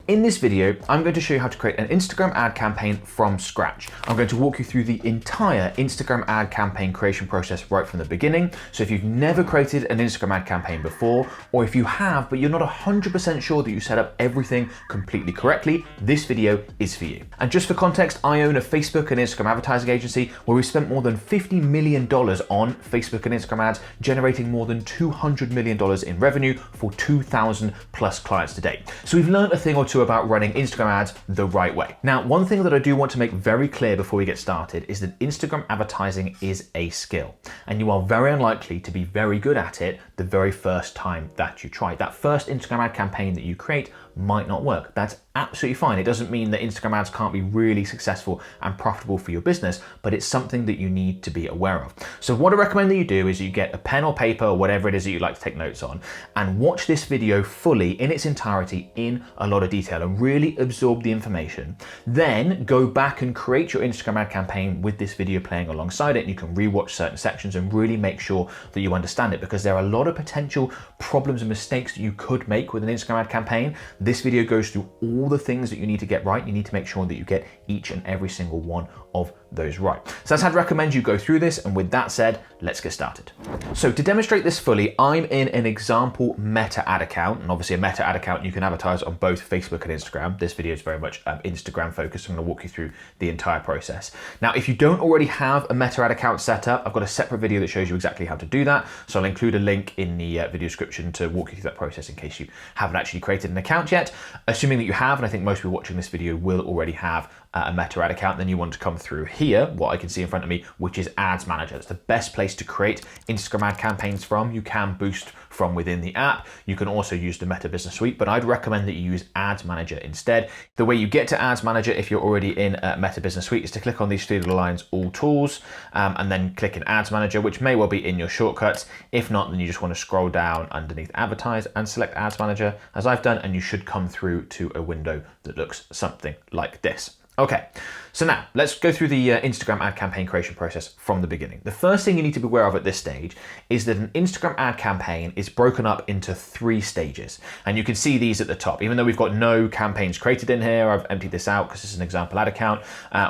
In this video, I'm going to show you how to create an Instagram ad campaign from scratch. I'm going to walk you through the entire Instagram ad campaign creation process right from the beginning. So if you've never created an Instagram ad campaign before, or if you have, but you're not 100% sure that you set up everything completely correctly, this video is for you. And just for context, I own a Facebook and Instagram advertising agency where we spent more than $50 million on Facebook and Instagram ads, generating more than $200 million in revenue for 2,000 plus clients to date. So we've learned a thing or two about running Instagram ads the right way. Now, one thing that I do want to make very clear before we get started is that Instagram advertising is a skill, and you are very unlikely to be very good at it the very first time that you try. That first Instagram ad campaign that you create might not work. That's absolutely fine. It doesn't mean that Instagram ads can't be really successful and profitable for your business, but it's something that you need to be aware of. So what I recommend that you do is you get a pen or paper or whatever it is that you'd like to take notes on and watch this video fully in its entirety in a lot of detail and really absorb the information. Then go back and create your Instagram ad campaign with this video playing alongside it. You can rewatch certain sections and really make sure that you understand it, because there are a lot of potential problems and mistakes that you could make with an Instagram ad campaign. This video goes through all the things that you need to get right. You need to make sure that you get each and every single one of those right. So that's how I'd recommend you go through this. And with that said, let's get started. So to demonstrate this fully, I'm in an example Meta ad account, and obviously a Meta ad account you can advertise on both Facebook and Instagram. This video is very much Instagram focused. So I'm going to walk you through the entire process. Now, if you don't already have a Meta ad account set up, I've got a separate video that shows you exactly how to do that. So I'll include a link in the video description to walk you through that process in case you haven't actually created an account yet. Assuming that you have, and I think most people watching this video will already have a Meta ad account, then you want to come through here, what I can see in front of me, which is Ads Manager. It's the best place to create Instagram ad campaigns from. You can boost from within the app. You can also use the Meta Business Suite, but I'd recommend that you use Ads Manager instead. The way you get to Ads Manager if you're already in Meta Business Suite is to click on these three little lines, All Tools, and then click in Ads Manager, which may well be in your shortcuts. If not, then you just want to scroll down underneath Advertise and select Ads Manager, as I've done, and you should come through to a window that looks something like this. Okay, so now let's go through the Instagram ad campaign creation process from the beginning. The first thing you need to be aware of at this stage is that an Instagram ad campaign is broken up into 3 stages. And you can see these at the top. Even though we've got no campaigns created in here, I've emptied this out because this is an example ad account.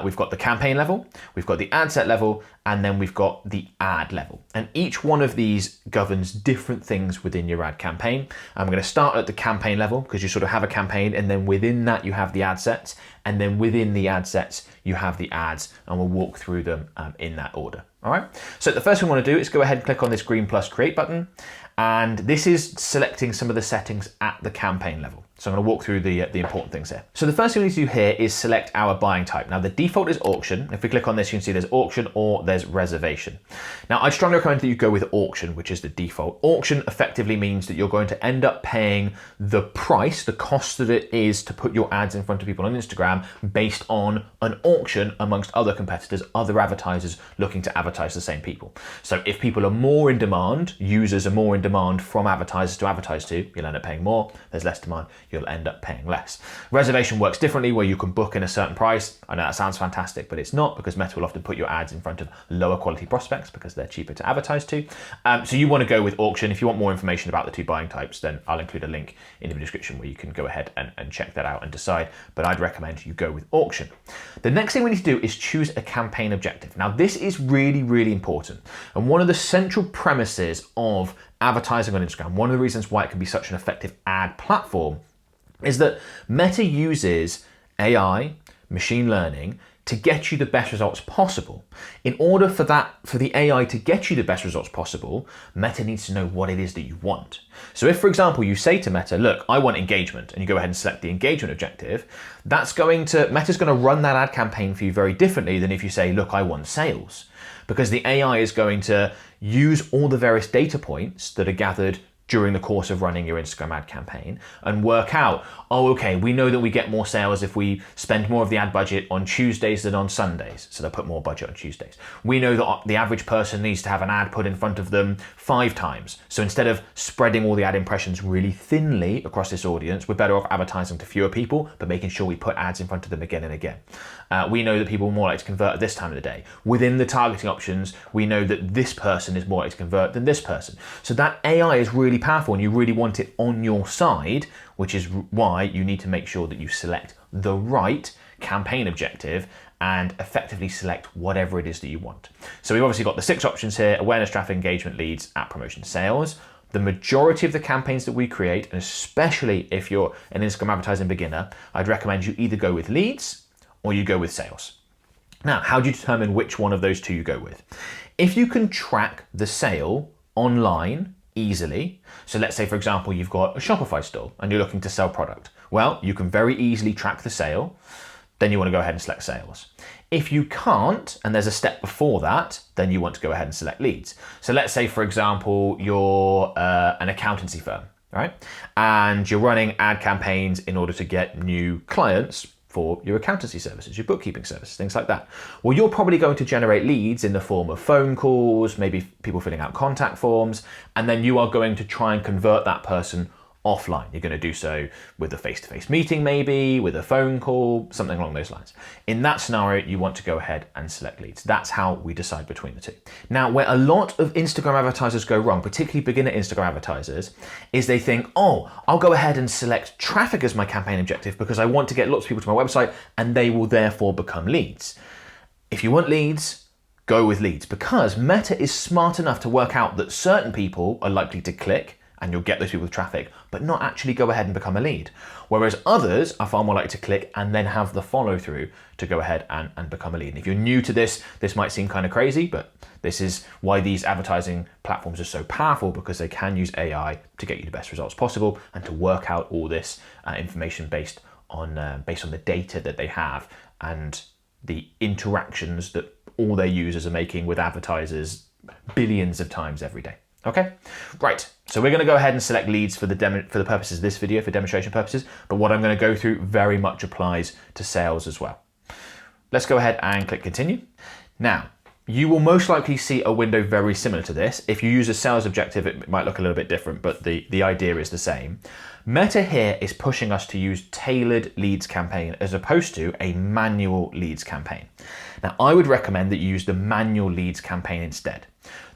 We've got the campaign level, we've got the ad set level, and then we've got the ad level. And each one of these governs different things within your ad campaign. I'm going to start at the campaign level because you sort of have a campaign, and then within that you have the ad sets, and then within the ad sets you have the ads, and we'll walk through them in that order. All right. So the first thing we want to do is go ahead and click on this green plus create button. And this is selecting some of the settings at the campaign level. So I'm going to walk through the important things here. So the first thing we need to do here is select our buying type. Now the default is auction. If we click on this, you can see there's auction or there's reservation. Now I'd strongly recommend that you go with auction, which is the default. Auction effectively means that you're going to end up paying the price, the cost that it is to put your ads in front of people on Instagram based on an auction amongst other competitors, other advertisers looking to advertise the same people. So if people are more in demand, users are more in demand from advertisers to advertise to, you'll end up paying more. There's less demand, you'll end up paying less. Reservation works differently, where you can book in a certain price. I know that sounds fantastic, but it's not, because Meta will often put your ads in front of lower quality prospects because they're cheaper to advertise to. So you want to go with auction. If you want more information about the 2 buying types, then I'll include a link in the description where you can go ahead and check that out and decide, but I'd recommend you go with auction. The next thing we need to do is choose a campaign objective. Now this is really, really important. And one of the central premises of advertising on Instagram, one of the reasons why it can be such an effective ad platform, is that Meta uses AI, machine learning, to get you the best results possible. In order for the AI to get you the best results possible, Meta needs to know what it is that you want. So if, for example, you say to Meta, look, I want engagement, and you go ahead and select the engagement objective, Meta's going to run that ad campaign for you very differently than if you say, look, I want sales. Because the AI is going to use all the various data points that are gathered during the course of running your Instagram ad campaign and work out, oh, okay, we know that we get more sales if we spend more of the ad budget on Tuesdays than on Sundays. So they'll put more budget on Tuesdays. We know that the average person needs to have an ad put in front of them 5 times. So instead of spreading all the ad impressions really thinly across this audience, we're better off advertising to fewer people, but making sure we put ads in front of them again and again. We know that people are more likely to convert at this time of the day. Within the targeting options, we know that this person is more likely to convert than this person. So that AI is really really powerful and you really want it on your side, which is why you need to make sure that you select the right campaign objective and effectively select whatever it is that you want. So we've obviously got the 6 options here: awareness, traffic, engagement, leads, app promotion, sales. The majority of the campaigns that we create, and especially if you're an Instagram advertising beginner, I'd recommend you either go with leads or you go with sales. Now, how do you determine which one of those two you go with? If you can track the sale online easily, so let's say, for example, you've got a Shopify store and you're looking to sell product. Well, you can very easily track the sale. Then you want to go ahead and select sales. If you can't, and there's a step before that, then you want to go ahead and select leads. So let's say, for example, you're an accountancy firm, right? And you're running ad campaigns in order to get new clients for your accountancy services, your bookkeeping services, things like that. Well, you're probably going to generate leads in the form of phone calls, maybe people filling out contact forms, and then you are going to try and convert that person offline. You're going to do so with a face-to-face meeting, maybe with a phone call, something along those lines. In that scenario, you want to go ahead and select leads. That's how we decide between the two. Now, where a lot of Instagram advertisers go wrong, particularly beginner Instagram advertisers, is they think, oh, I'll go ahead and select traffic as my campaign objective because I want to get lots of people to my website and they will therefore become leads. If you want leads, go with leads, because Meta is smart enough to work out that certain people are likely to click and you'll get those people with traffic, but not actually go ahead and become a lead. Whereas others are far more likely to click and then have the follow through to go ahead and become a lead. And if you're new to this, this might seem kind of crazy, but this is why these advertising platforms are so powerful, because they can use AI to get you the best results possible and to work out all this information based on the data that they have and the interactions that all their users are making with advertisers billions of times every day. Okay, right. So we're going to go ahead and select leads for the purposes of this video, for demonstration purposes. But what I'm going to go through very much applies to sales as well. Let's go ahead and click continue. Now, you will most likely see a window very similar to this. If you use a sales objective, it might look a little bit different, but the idea is the same. Meta here is pushing us to use tailored leads campaign as opposed to a manual leads campaign. Now, I would recommend that you use the manual leads campaign instead.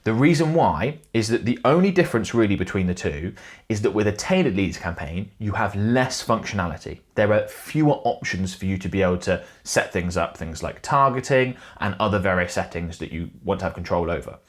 The reason why is that the only difference really between the two is that with a tailored leads campaign, you have less functionality. There are fewer options for you to be able to set things up, things like targeting and other various settings that you want to have control over.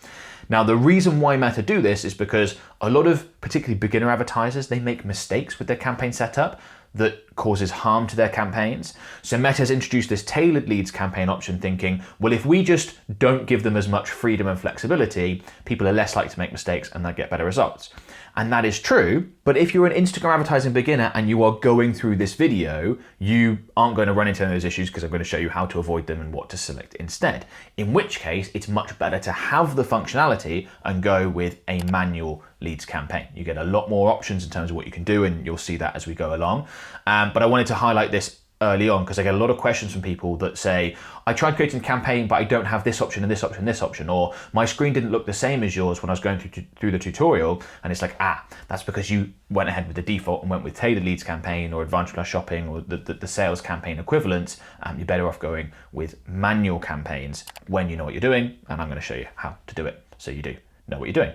Now, the reason why Meta do this is because a lot of particularly beginner advertisers, they make mistakes with their campaign setup that causes harm to their campaigns. So Meta has introduced this tailored leads campaign option thinking, well, if we just don't give them as much freedom and flexibility, people are less likely to make mistakes and they'll get better results. And that is true, but if you're an Instagram advertising beginner and you are going through this video, you aren't going to run into any of those issues because I'm going to show you how to avoid them and what to select instead. In which case, it's much better to have the functionality and go with a manual leads campaign. You get a lot more options in terms of what you can do, and you'll see that as we go along. But I wanted to highlight this early on because I get a lot of questions from people that say, I tried creating a campaign, but I don't have this option and this option and this option, or my screen didn't look the same as yours when I was going through the tutorial. And it's like, that's because you went ahead with the default and went with tailored leads campaign or advanced plus shopping or the sales campaign equivalent. You're better off going with manual campaigns when you know what you're doing. And I'm going to show you how to do it so you do know what you're doing.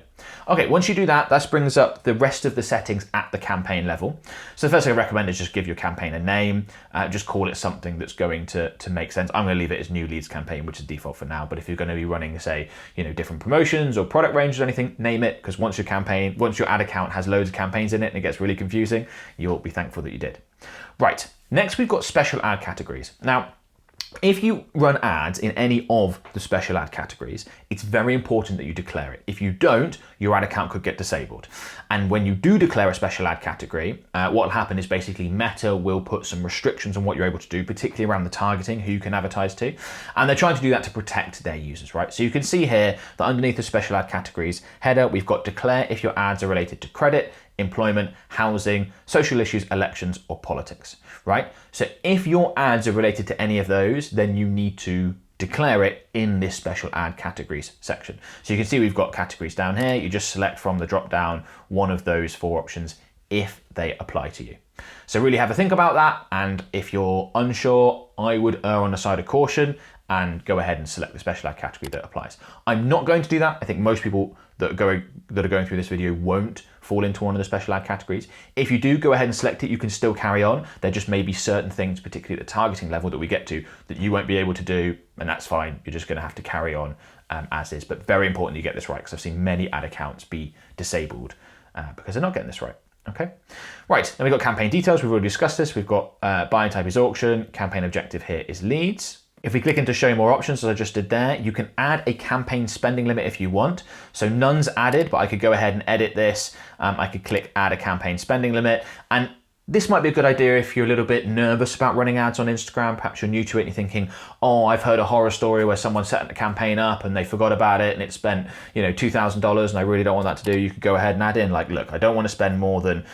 Okay, once you do that, that brings up the rest of the settings at the campaign level. So the first thing I recommend is just give your campaign a name, just call it something that's going to make sense. I'm going to leave it as new leads campaign, which is default for now. But if you're going to be running, say, different promotions or product ranges or anything, name it, because once your ad account has loads of campaigns in it and it gets really confusing, you'll be thankful that you did. Right, next we've got special ad categories. Now, if you run ads in any of the special ad categories, it's very important that you declare it. If you don't, your ad account could get disabled. And when you do declare a special ad category, what will happen is basically Meta will put some restrictions on what you're able to do, particularly around the targeting, who you can advertise to. And they're trying to do that to protect their users, right? So you can see here that underneath the special ad categories header, we've got declare if your ads are related to credit, employment, housing, social issues, elections, or politics, right? So if your ads are related to any of those, then you need to declare it in this special ad categories section. So you can see we've got categories down here. You just select from the drop down one of those 4 options if they apply to you. So really have a think about that. And if you're unsure, I would err on the side of caution and go ahead and select the special ad category that applies. I'm not going to do that. I think most people that are going through this video won't fall into one of the special ad categories. If you do, go ahead and select it. You can still carry on. There just may be certain things, particularly at the targeting level that we get to, that you won't be able to do, and that's fine. You're just going to have to carry on as is. But very important you get this right, because I've seen many ad accounts be disabled because they're not getting this right. Okay, right, then we've got campaign details. We've already discussed this. We've got buying type is auction, campaign objective here is leads. If we click into show more options, as I just did there, you can add a campaign spending limit if you want. So none's added, but I could go ahead and edit this. I could click add a campaign spending limit. And this might be a good idea if you're a little bit nervous about running ads on Instagram. Perhaps you're new to it and you're thinking, oh, I've heard a horror story where someone set a campaign up and they forgot about it and it spent, $2,000 and I really don't want that to do. You could go ahead and add in like, look, I don't want to spend more than,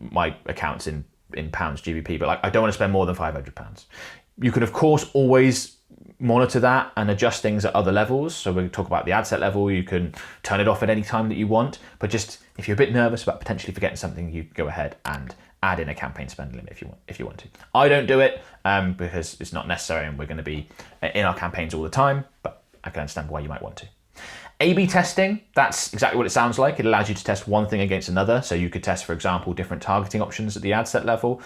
my account's in pounds GBP, but I don't want to spend more than £500. You can, of course, always monitor that and adjust things at other levels. So we'll talk about the ad set level. You can turn it off at any time that you want. But just if you're a bit nervous about potentially forgetting something, you go ahead and add in a campaign spend limit if you want to. I don't do it because it's not necessary and we're going to be in our campaigns all the time, but I can understand why you might want to. A/B testing, that's exactly what it sounds like. It allows you to test one thing against another. So you could test, for example, different targeting options at the ad set level.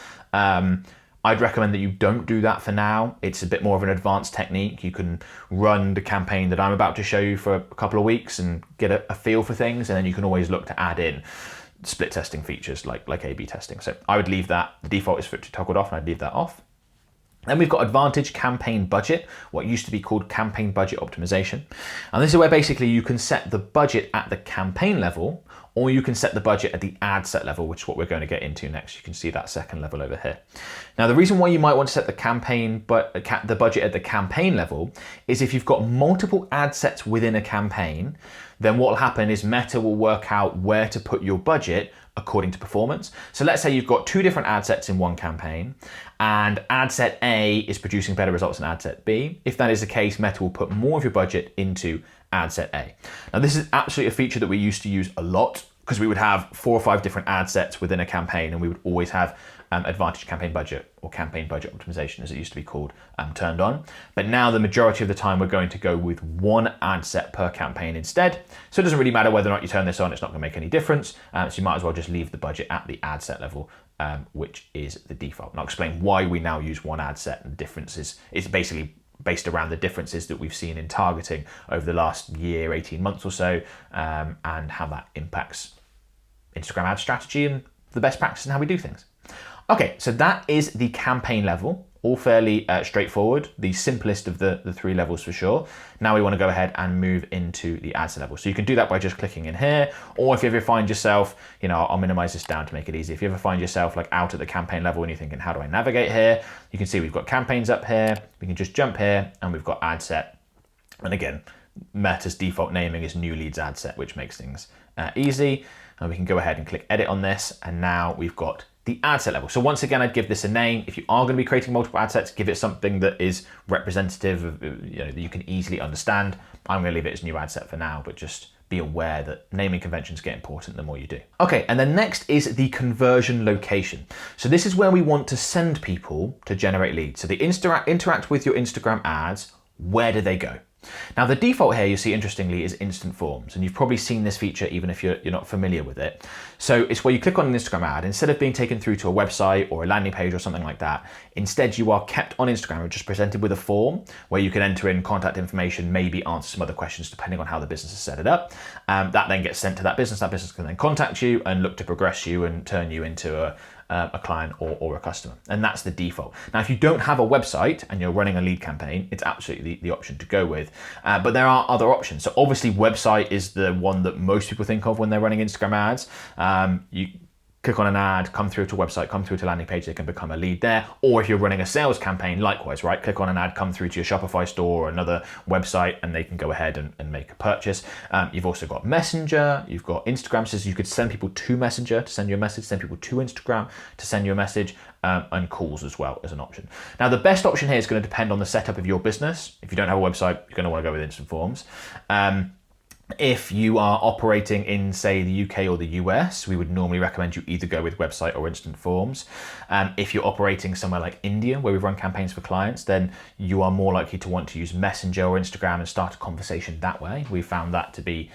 I'd recommend that you don't do that for now. It's a bit more of an advanced technique. You can run the campaign that I'm about to show you for a couple of weeks and get a feel for things, and then you can always look to add in split testing features like A/B testing. So I would leave that. The default is for it to toggled off, and I'd leave that off. Then we've got advantage campaign budget, what used to be called campaign budget optimization. And this is where basically you can set the budget at the campaign level, or you can set the budget at the ad set level, which is what we're going to get into next. You can see that second level over here. Now, the reason why you might want to set the budget at the campaign level is if you've got multiple ad sets within a campaign, then what will happen is Meta will work out where to put your budget according to performance. So let's say you've got two different ad sets in one campaign and ad set A is producing better results than ad set B. If that is the case, Meta will put more of your budget into ad set A. Now, this is absolutely a feature that we used to use a lot because we would have 4 or 5 different ad sets within a campaign and we would always have advantage campaign budget or campaign budget optimization, as it used to be called, turned on. But now the majority of the time we're going to go with one ad set per campaign instead. So it doesn't really matter whether or not you turn this on, it's not going to make any difference. So you might as well just leave the budget at the ad set level, which is the default. And I'll explain why we now use one ad set and the differences. It's basically based around the differences that we've seen in targeting over the last year, 18 months or so, and how that impacts Instagram ad strategy and the best practices and how we do things. Okay, so that is the campaign level, all fairly straightforward, the simplest of the 3 levels for sure. Now we want to go ahead and move into the ad set level. So you can do that by just clicking in here, or if you ever find yourself, I'll minimize this down to make it easy. If you ever find yourself like out at the campaign level and you're thinking, how do I navigate here? You can see we've got campaigns up here. We can just jump here and we've got ad set. And again, Meta's default naming is new leads ad set, which makes things easy. And we can go ahead and click edit on this. And now we've got the ad set level. So once again, I'd give this a name. If you are going to be creating multiple ad sets, give it something that is representative of, that you can easily understand. I'm going to leave it as new ad set for now, but just be aware that naming conventions get important the more you do. Okay, and then next is the conversion location. So this is where we want to send people to generate leads. So they interact with your Instagram ads. Where do they go? Now the default here, you see interestingly, is instant forms, and you've probably seen this feature even if you're not familiar with it. So it's where you click on an Instagram ad, instead of being taken through to a website or a landing page or something like that, instead you are kept on Instagram and just presented with a form where you can enter in contact information, maybe answer some other questions depending on how the business has set it up. That then gets sent to that business can then contact you and look to progress you and turn you into a client or a customer. And that's the default. Now, if you don't have a website and you're running a lead campaign, it's absolutely the option to go with. But there are other options. So obviously website is the one that most people think of when they're running Instagram ads. You click on an ad, come through to a website, come through to a landing page, they can become a lead there. Or if you're running a sales campaign, likewise, right? Click on an ad, come through to your Shopify store or another website, and they can go ahead and make a purchase. You've also got Messenger, you've got Instagram, so you could send people to Messenger to send you a message, send people to Instagram to send you a message, and calls as well as an option. Now, the best option here is going to depend on the setup of your business. If you don't have a website, you're going to want to go with instant forms. If you are operating in, say, the UK or the US, we would normally recommend you either go with website or instant forms. If you're operating somewhere like India, where we run campaigns for clients, then you are more likely to want to use Messenger or Instagram and start a conversation that way. We found that to be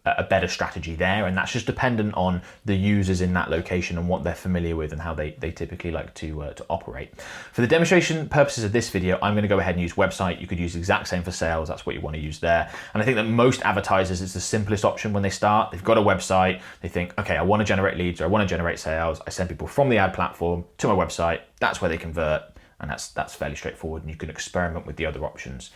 a better strategy there, and that's just dependent on the users in that location and what they're familiar with and how they typically like to operate. For the demonstration purposes of this video, I'm going to go ahead and use website. You could use the exact same for sales. That's what you want to use there. And I think that most advertisers, it's the simplest option when they start. They've got a website. They think, okay, I want to generate leads or I want to generate sales. I send people from the ad platform to my website. That's where they convert, and that's fairly straightforward. And you can experiment with the other options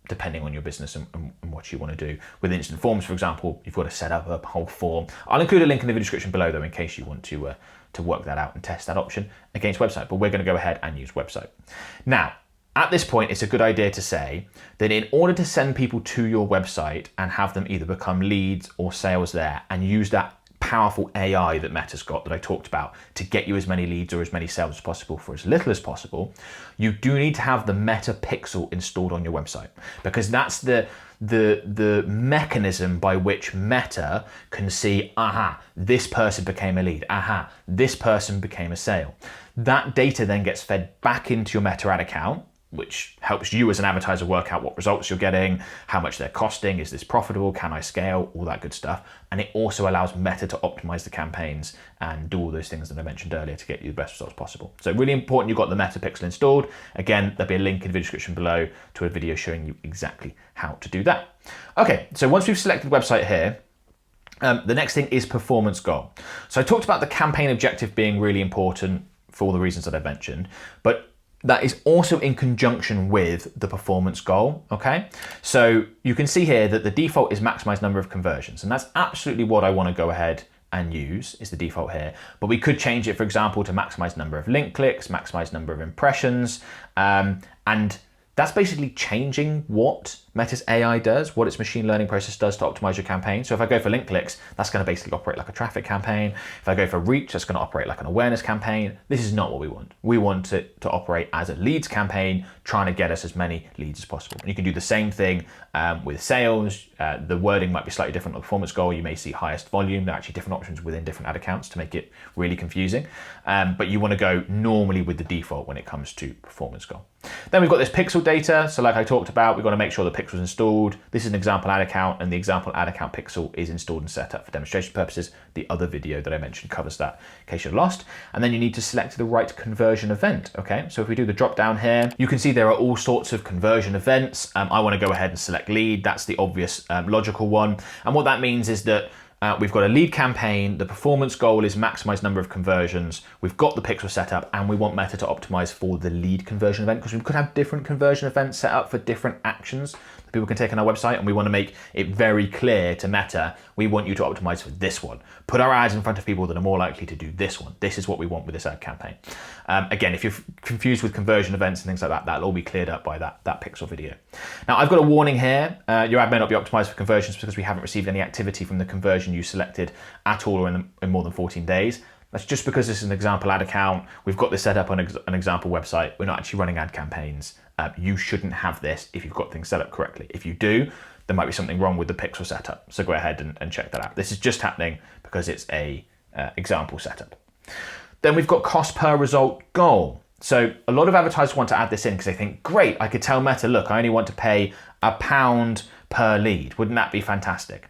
depending on your business and what you want to do. With instant forms, for example, you've got to set up a whole form. I'll include a link in the video description below, though, in case you want to work that out and test that option against website. But we're going to go ahead and use website. Now, at this point, it's a good idea to say that in order to send people to your website and have them either become leads or sales there and use that powerful AI that Meta's got that I talked about to get you as many leads or as many sales as possible for as little as possible, you do need to have the Meta pixel installed on your website, because that's the mechanism by which Meta can see, aha, this person became a lead, aha, this person became a sale. That data then gets fed back into your Meta ad account, which helps you as an advertiser work out what results you're getting, how much they're costing, is this profitable, can I scale, all that good stuff. And it also allows Meta to optimize the campaigns and do all those things that I mentioned earlier to get you the best results possible. So really important you've got the Meta pixel installed. Again, there'll be a link in the video description below to a video showing you exactly how to do that. Okay, so once we've selected website here, the next thing is performance goal. So I talked about the campaign objective being really important for all the reasons that I mentioned, but that is also in conjunction with the performance goal, okay? So you can see here that the default is maximize number of conversions, and that's absolutely what I want to go ahead and use is the default here. But we could change it, for example, to maximize number of link clicks, maximize number of impressions, and that's basically changing what Meta's AI does, what its machine learning process does to optimize your campaign. So if I go for link clicks, that's going to basically operate like a traffic campaign. If I go for reach, that's going to operate like an awareness campaign. This is not what we want. We want it to operate as a leads campaign, trying to get us as many leads as possible. And you can do the same thing with sales. The wording might be slightly different on the performance goal. You may see highest volume. There are actually different options within different ad accounts to make it really confusing. But you want to go normally with the default when it comes to performance goal. Then we've got this pixel data. So like I talked about, we've got to make sure the pixel is installed. This is an example ad account, and the example ad account pixel is installed and set up for demonstration purposes. The other video that I mentioned covers that in case you're lost. And then you need to select the right conversion event, okay? So if we do the drop down here, you can see there are all sorts of conversion events. I want to go ahead and select lead. That's the obvious logical one. And what that means is that we've got a lead campaign, the performance goal is maximize number of conversions, we've got the pixel set up, and we want Meta to optimize for the lead conversion event, because we could have different conversion events set up for different actions that people can take on our website, and we want to make it very clear to Meta, we want you to optimize for this one. Put our ads in front of people that are more likely to do this one. This is what we want with this ad campaign. Again, if you're confused with conversion events and things like that, that'll all be cleared up by that pixel video. Now, I've got a warning here. Your ad may not be optimized for conversions because we haven't received any activity from the conversion you selected at all or in more than 14 days. That's just because this is an example ad account. We've got this set up on an example website. We're not actually running ad campaigns. You shouldn't have this if you've got things set up correctly. If you do, there might be something wrong with the pixel setup. So go ahead and check that out. This is just happening because it's a example setup. Then we've got cost per result goal. So a lot of advertisers want to add this in because they think, great, I could tell Meta, look, I only want to pay £1 per lead. Wouldn't that be fantastic?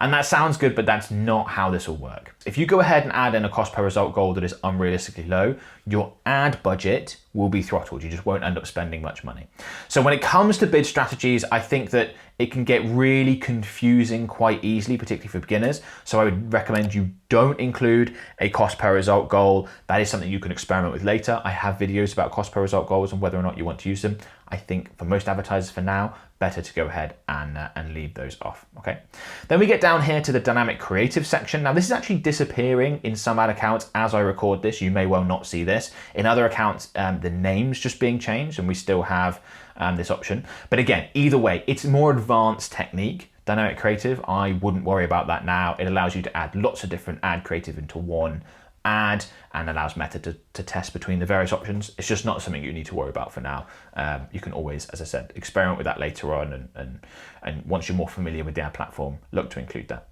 And that sounds good, but that's not how this will work. If you go ahead and add in a cost per result goal that is unrealistically low, your ad budget will be throttled. You just won't end up spending much money. So when it comes to bid strategies, I think that it can get really confusing quite easily, particularly for beginners. So I would recommend you don't include a cost per result goal. That is something you can experiment with later. I have videos about cost per result goals and whether or not you want to use them. I think for most advertisers for now, better to go ahead and leave those off, okay? Then we get down here to the dynamic creative section. Now this is actually disappearing in some ad accounts as I record this. You may well not see this. In other accounts, the name's just being changed and we still have this option. But again, either way, it's a more advanced technique. Dynamic creative, I wouldn't worry about that now. It allows you to add lots of different ad creative into one ad and allows Meta to test between the various options. It's just not something you need to worry about for now. You can always, as I said, experiment with that later on, and once you're more familiar with the ad platform, look to include that.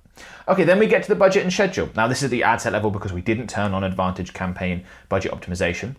Okay, then we get to the budget and schedule. Now this is the ad set level because we didn't turn on Advantage campaign budget optimization.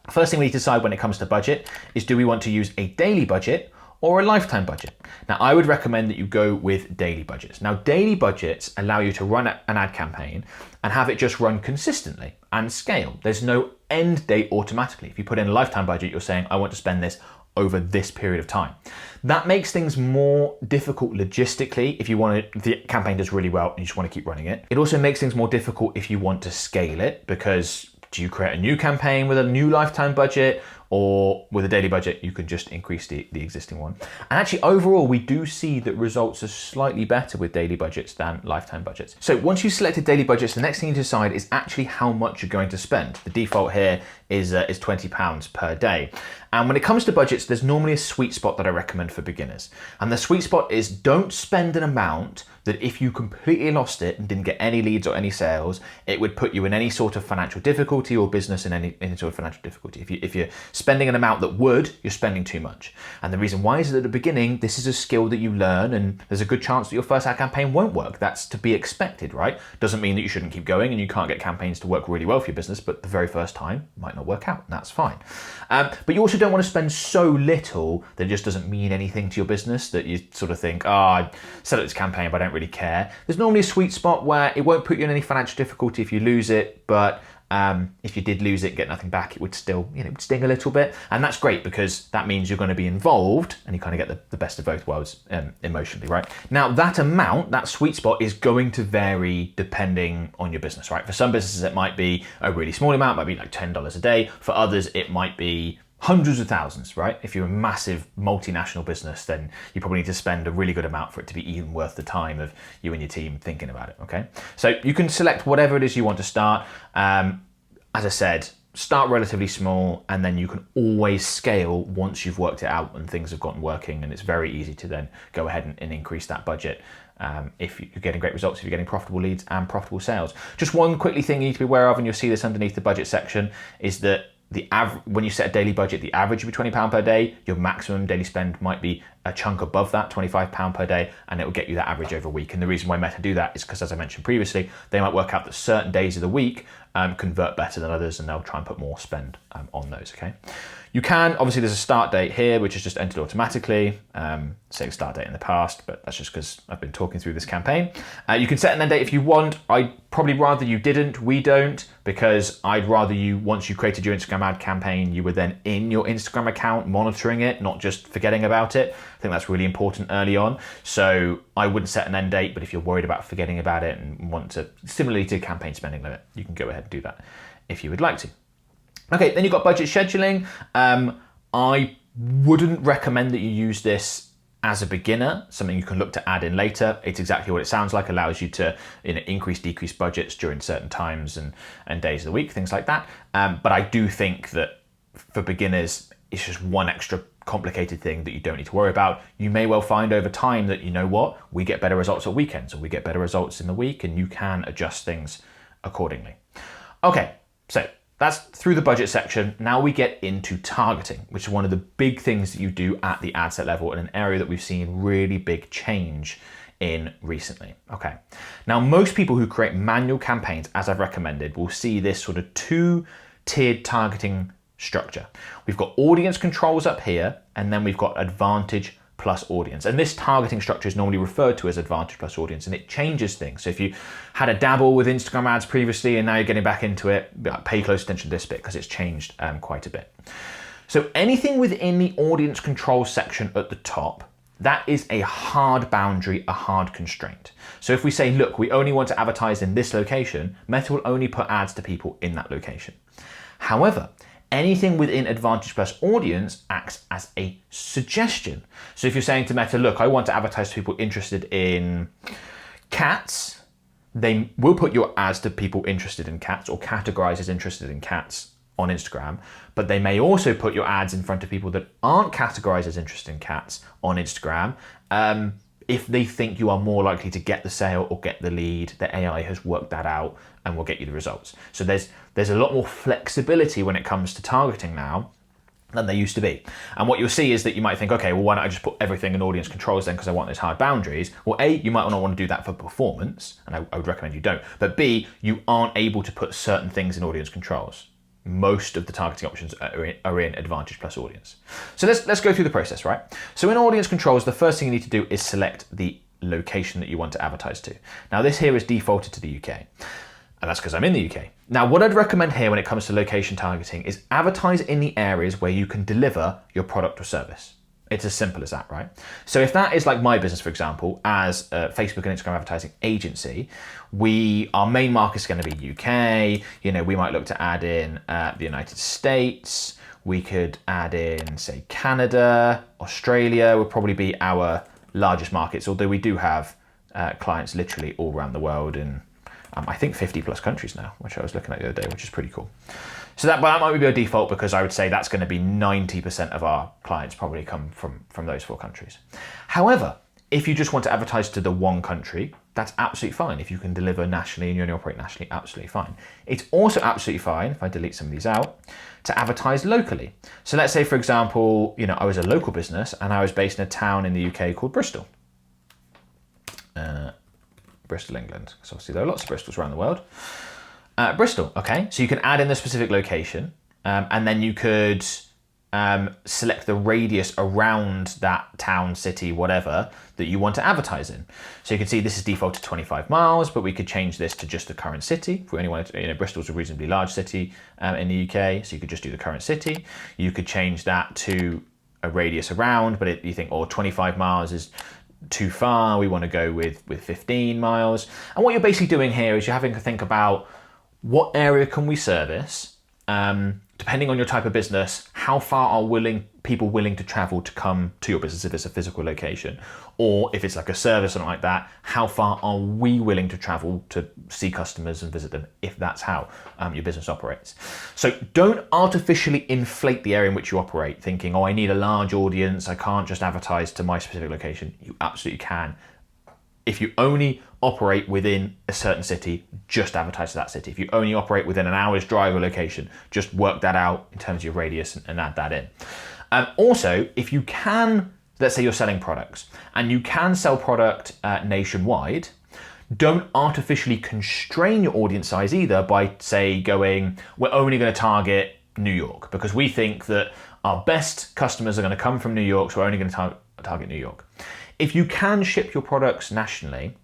First thing we need to decide when it comes to budget is, do we want to use a daily budget or a lifetime budget? Now I would recommend that you go with daily budgets. Now daily budgets allow you to run an ad campaign and have it just run consistently and scale. There's no end date automatically. If you put in a lifetime budget, you're saying, I want to spend this over this period of time. That makes things more difficult logistically if you want to, the campaign does really well and you just want to keep running it. It also makes things more difficult if you want to scale it, because do you create a new campaign with a new lifetime budget, or with a daily budget, you can just increase the existing one. And actually overall, we do see that results are slightly better with daily budgets than lifetime budgets. So once you've selected daily budgets, the next thing you decide is actually how much you're going to spend. The default here is £20 per day. And when it comes to budgets, there's normally a sweet spot that I recommend for beginners. And the sweet spot is, don't spend an amount that if you completely lost it and didn't get any leads or any sales, it would put you in any sort of financial difficulty, or business in any sort of financial difficulty. If you're spending an amount that would, you're spending too much. And the reason why is that at the beginning, this is a skill that you learn, and there's a good chance that your first ad campaign won't work. That's to be expected, right? Doesn't mean that you shouldn't keep going and you can't get campaigns to work really well for your business, but the very first time might not work out, and that's fine. But you also don't want to spend so little that it just doesn't mean anything to your business, that you sort of think, I set up this campaign, but I don't really care. There's normally a sweet spot where it won't put you in any financial difficulty if you lose it, but if you did lose it, get nothing back, it would still, it would sting a little bit. And that's great, because that means you're going to be involved and you kind of get the best of both worlds emotionally, right? Now that amount, that sweet spot, is going to vary depending on your business, right? For some businesses, it might be a really small amount, it might be like $10 a day. For others, it might be hundreds of thousands, right? If you're a massive multinational business, then you probably need to spend a really good amount for it to be even worth the time of you and your team thinking about it, okay? So you can select whatever it is you want to start. As I said, start relatively small, and then you can always scale once you've worked it out and things have gotten working, and it's very easy to then go ahead and increase that budget if you're getting great results, if you're getting profitable leads and profitable sales. Just one quickly thing you need to be aware of, and you'll see this underneath the budget section, is that when you set a daily budget, the average will be £20 per day. Your maximum daily spend might be a chunk above that, £25 per day, and it will get you that average over a week. And the reason why Meta do that is because, as I mentioned previously, they might work out that certain days of the week convert better than others, and they'll try and put more spend on those, okay? You can, obviously there's a start date here, which is just entered automatically, saying start date in the past, but that's just because I've been talking through this campaign. You can set an end date if you want. I'd probably rather you didn't, we don't, because I'd rather you, once you created your Instagram ad campaign, you were then in your Instagram account monitoring it, not just forgetting about it. I think that's really important early on. So I wouldn't set an end date, but if you're worried about forgetting about it and want to, similarly to campaign spending limit, you can go ahead and do that if you would like to. Okay, then you've got budget scheduling. I wouldn't recommend that you use this as a beginner, something you can look to add in later. It's exactly what it sounds like, allows you to increase, decrease budgets during certain times and days of the week, things like that. But I do think that for beginners, it's just one extra complicated thing that you don't need to worry about. You may well find over time that, you know what, we get better results at weekends, or we get better results in the week, and you can adjust things accordingly. Okay, so that's through the budget section. Now we get into targeting, which is one of the big things that you do at the ad set level, and an area that we've seen really big change in recently. Okay, now most people who create manual campaigns, as I've recommended, will see this sort of two-tiered targeting structure. We've got audience controls up here, and then we've got advantage plus audience. And this targeting structure is normally referred to as advantage plus audience, and it changes things. So if you had a dabble with Instagram ads previously and now you're getting back into it, pay close attention to this bit because it's changed quite a bit. So anything within the audience control section at the top, that is a hard boundary, a hard constraint. So if we say, look, we only want to advertise in this location, Meta will only put ads to people in that location. However, anything within advantage plus audience acts as a suggestion. So if you're saying to Meta, look, I want to advertise to people interested in cats, they will put your ads to people interested in cats, or categorized as interested in cats on Instagram, but they may also put your ads in front of people that aren't categorized as interested in cats on Instagram, if they think you are more likely to get the sale or get the lead, the AI has worked that out and will get you the results. So there's a lot more flexibility when it comes to targeting now than there used to be. And what you'll see is that you might think, okay, well, why don't I just put everything in audience controls then, because I want those hard boundaries? Well, A, you might not want to do that for performance, and I would recommend you don't. But B, you aren't able to put certain things in audience controls. Most of the targeting options are in Advantage plus Audience. So let's go through the process, right? So in audience controls, the first thing you need to do is select the location that you want to advertise to. Now this here is defaulted to the UK, and that's because I'm in the UK. Now what I'd recommend here when it comes to location targeting is advertise in the areas where you can deliver your product or service. It's as simple as that, right? So if that is like my business, for example, as a Facebook and Instagram advertising agency, our main market is going to be UK. We might look to add in the United States. We could add in, say, Canada, Australia would probably be our largest markets, although we do have clients literally all around the world in, I think 50 plus countries now, which I was looking at the other day, which is pretty cool. So that might be a default, because I would say that's going to be 90% of our clients probably come from those 4 countries. However, if you just want to advertise to the one country, that's absolutely fine. If you can deliver nationally and you only operate nationally, absolutely fine. It's also absolutely fine, if I delete some of these out, to advertise locally. So let's say, for example, I was a local business and I was based in a town in the UK called Bristol. Bristol, England, because obviously there are lots of Bristols around the world. Bristol, okay, so you can add in the specific location, and then you could select the radius around that town, city, whatever, that you want to advertise in. So you can see this is default to 25 miles, but we could change this to just the current city. If we only wanted to, Bristol's a reasonably large city in the UK, so you could just do the current city. You could change that to a radius around, but you think, 25 miles is too far, we want to go with 15 miles. And what you're basically doing here is you're having to think about what area can we service, depending on your type of business, how far are people willing to travel to come to your business if it's a physical location, or if it's like a service or something like that, how far are we willing to travel to see customers and visit them if that's how your business operates. So don't artificially inflate the area in which you operate, thinking, I need a large audience, I can't just advertise to my specific location. You absolutely can. If you only operate within a certain city, just advertise to that city. If you only operate within an hour's drive or location, just work that out in terms of your radius and add that in. Also, if you can, let's say you're selling products and you can sell product nationwide, don't artificially constrain your audience size either by, say, going, we're only going to target New York because we think that our best customers are going to come from New York, so we're only going to target New York. If you can ship your products nationally,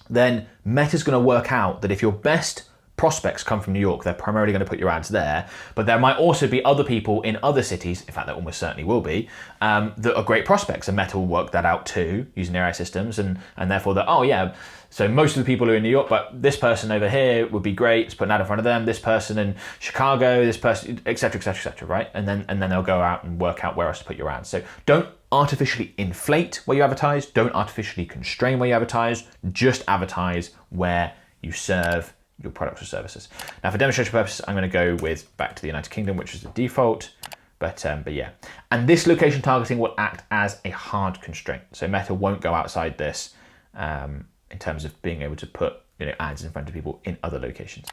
then Meta's going to work out that if your best prospects come from New York, they're primarily going to put your ads there, but there might also be other people in other cities, in fact there almost certainly will be, that are great prospects, and Meta will work that out too using their AI systems, and therefore that, so most of the people are in New York, but this person over here would be great, let's put an ad in front of them, this person in Chicago, this person, etc., right? And then they'll go out and work out where else to put your ads. So don't artificially inflate where you advertise, don't artificially constrain where you advertise, just advertise where you serve your products or services. Now for demonstration purposes, I'm going to go with back to the United Kingdom, which is the default, but yeah. And this location targeting will act as a hard constraint. So Meta won't go outside this in terms of being able to put ads in front of people in other locations.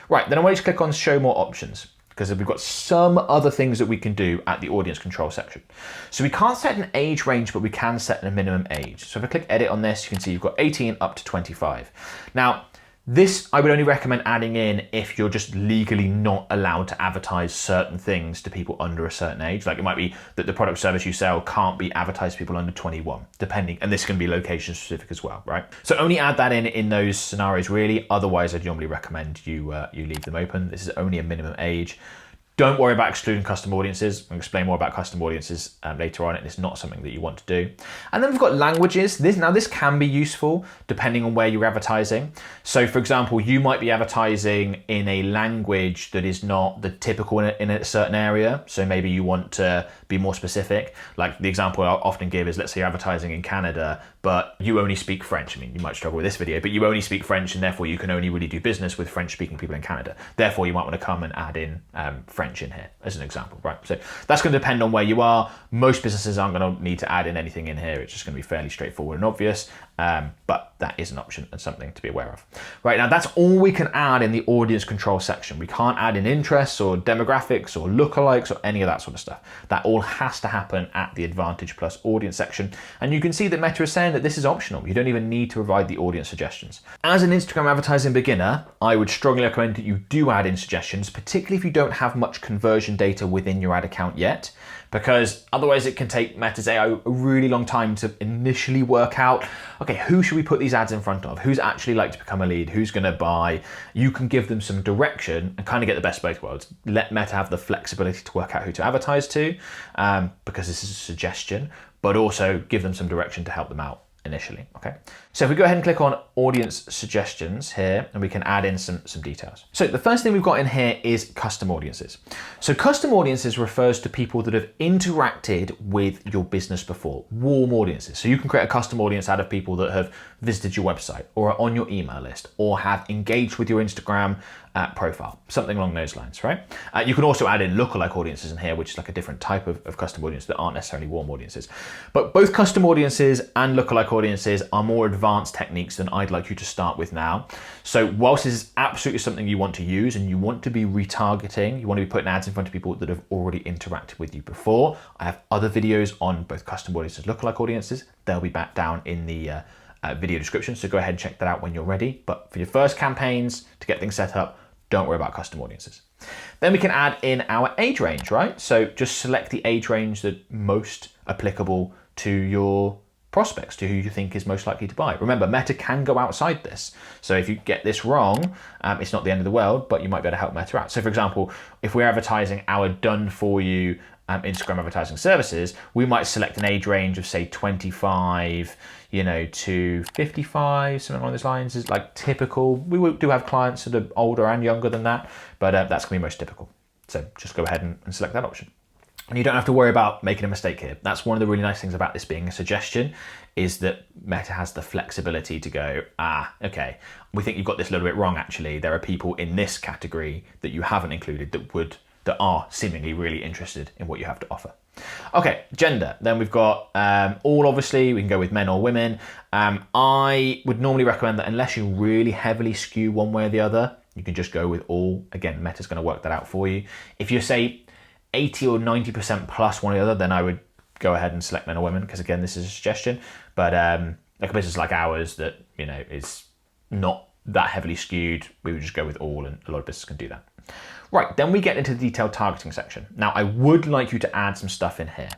Right, then I want you to click on show more options, because we've got some other things that we can do at the audience control section. So we can't set an age range, but we can set a minimum age. So if I click edit on this, you can see you've got 18 up to 25. Now, this I would only recommend adding in if you're just legally not allowed to advertise certain things to people under a certain age. Like it might be that the product service you sell can't be advertised to people under 21, depending, and this can be location specific as well, right? So only add that in those scenarios really. Otherwise, I'd normally recommend you leave them open. This is only a minimum age. Don't worry about excluding custom audiences. I'll explain more about custom audiences later on. It's not something that you want to do. And then we've got languages. This can be useful depending on where you're advertising. So for example, you might be advertising in a language that is not the typical in a certain area. So maybe you want to be more specific. Like the example I'll often give is, let's say you're advertising in Canada, but you only speak French. I mean, you might struggle with this video, but you only speak French, and therefore you can only really do business with French-speaking people in Canada. Therefore, you might want to come and add in French branch in here as an example, right? So that's going to depend on where you are. Most businesses aren't going to need to add in anything in here. It's just going to be fairly straightforward and obvious, but that is an option and something to be aware of. Right, now that's all we can add in the audience control section. We can't add in interests or demographics or lookalikes or any of that sort of stuff. That all has to happen at the Advantage Plus audience section. And you can see that Meta is saying that this is optional. You don't even need to provide the audience suggestions. As an Instagram advertising beginner, I would strongly recommend that you do add in suggestions, particularly if you don't have much conversion data within your ad account yet, because otherwise it can take Meta's AI a really long time to initially work out, okay, who should we put these ads in front of? Who's actually like to become a lead? Who's going to buy? You can give them some direction and kind of get the best of both worlds. Let Meta have the flexibility to work out who to advertise to, because this is a suggestion, but also give them some direction to help them out initially, okay? So if we go ahead and click on audience suggestions here, and we can add in some details. So the first thing we've got in here is custom audiences. So custom audiences refers to people that have interacted with your business before, warm audiences. So you can create a custom audience out of people that have visited your website or are on your email list or have engaged with your Instagram profile, something along those lines, right? You can also add in lookalike audiences in here, which is like a different type of custom audience that aren't necessarily warm audiences. But both custom audiences and lookalike audiences are more advanced techniques than I'd like you to start with now. So whilst this is absolutely something you want to use and you want to be retargeting, you want to be putting ads in front of people that have already interacted with you before, I have other videos on both custom audiences and lookalike audiences. They'll be back down in the video description, so go ahead and check that out when you're ready. But for your first campaigns, to get things set up, don't worry about custom audiences. Then we can add in our age range, right? So just select the age range that's most applicable to your prospects, to who you think is most likely to buy. Remember, Meta can go outside this. So if you get this wrong, it's not the end of the world, but you might be able to help Meta out. So for example, if we're advertising our done for you Instagram advertising services, we might select an age range of say 25, to 55, something along those lines is like typical. We do have clients that are older and younger than that, but that's gonna be most typical. So just go ahead and select that option. And you don't have to worry about making a mistake here. That's one of the really nice things about this being a suggestion, is that Meta has the flexibility to go, okay, we think you've got this a little bit wrong actually. There are people in this category that you haven't included that are seemingly really interested in what you have to offer. Okay, gender. Then we've got all, obviously, we can go with men or women. I would normally recommend that unless you really heavily skew one way or the other, you can just go with all. Again, Meta's gonna work that out for you. If you're say 80 or 90% plus one or the other, then I would go ahead and select men or women, because again, this is a suggestion. But like a business like ours that, is not that heavily skewed, we would just go with all, and a lot of businesses can do that. Right, then we get into the detailed targeting section. Now, I would like you to add some stuff in here.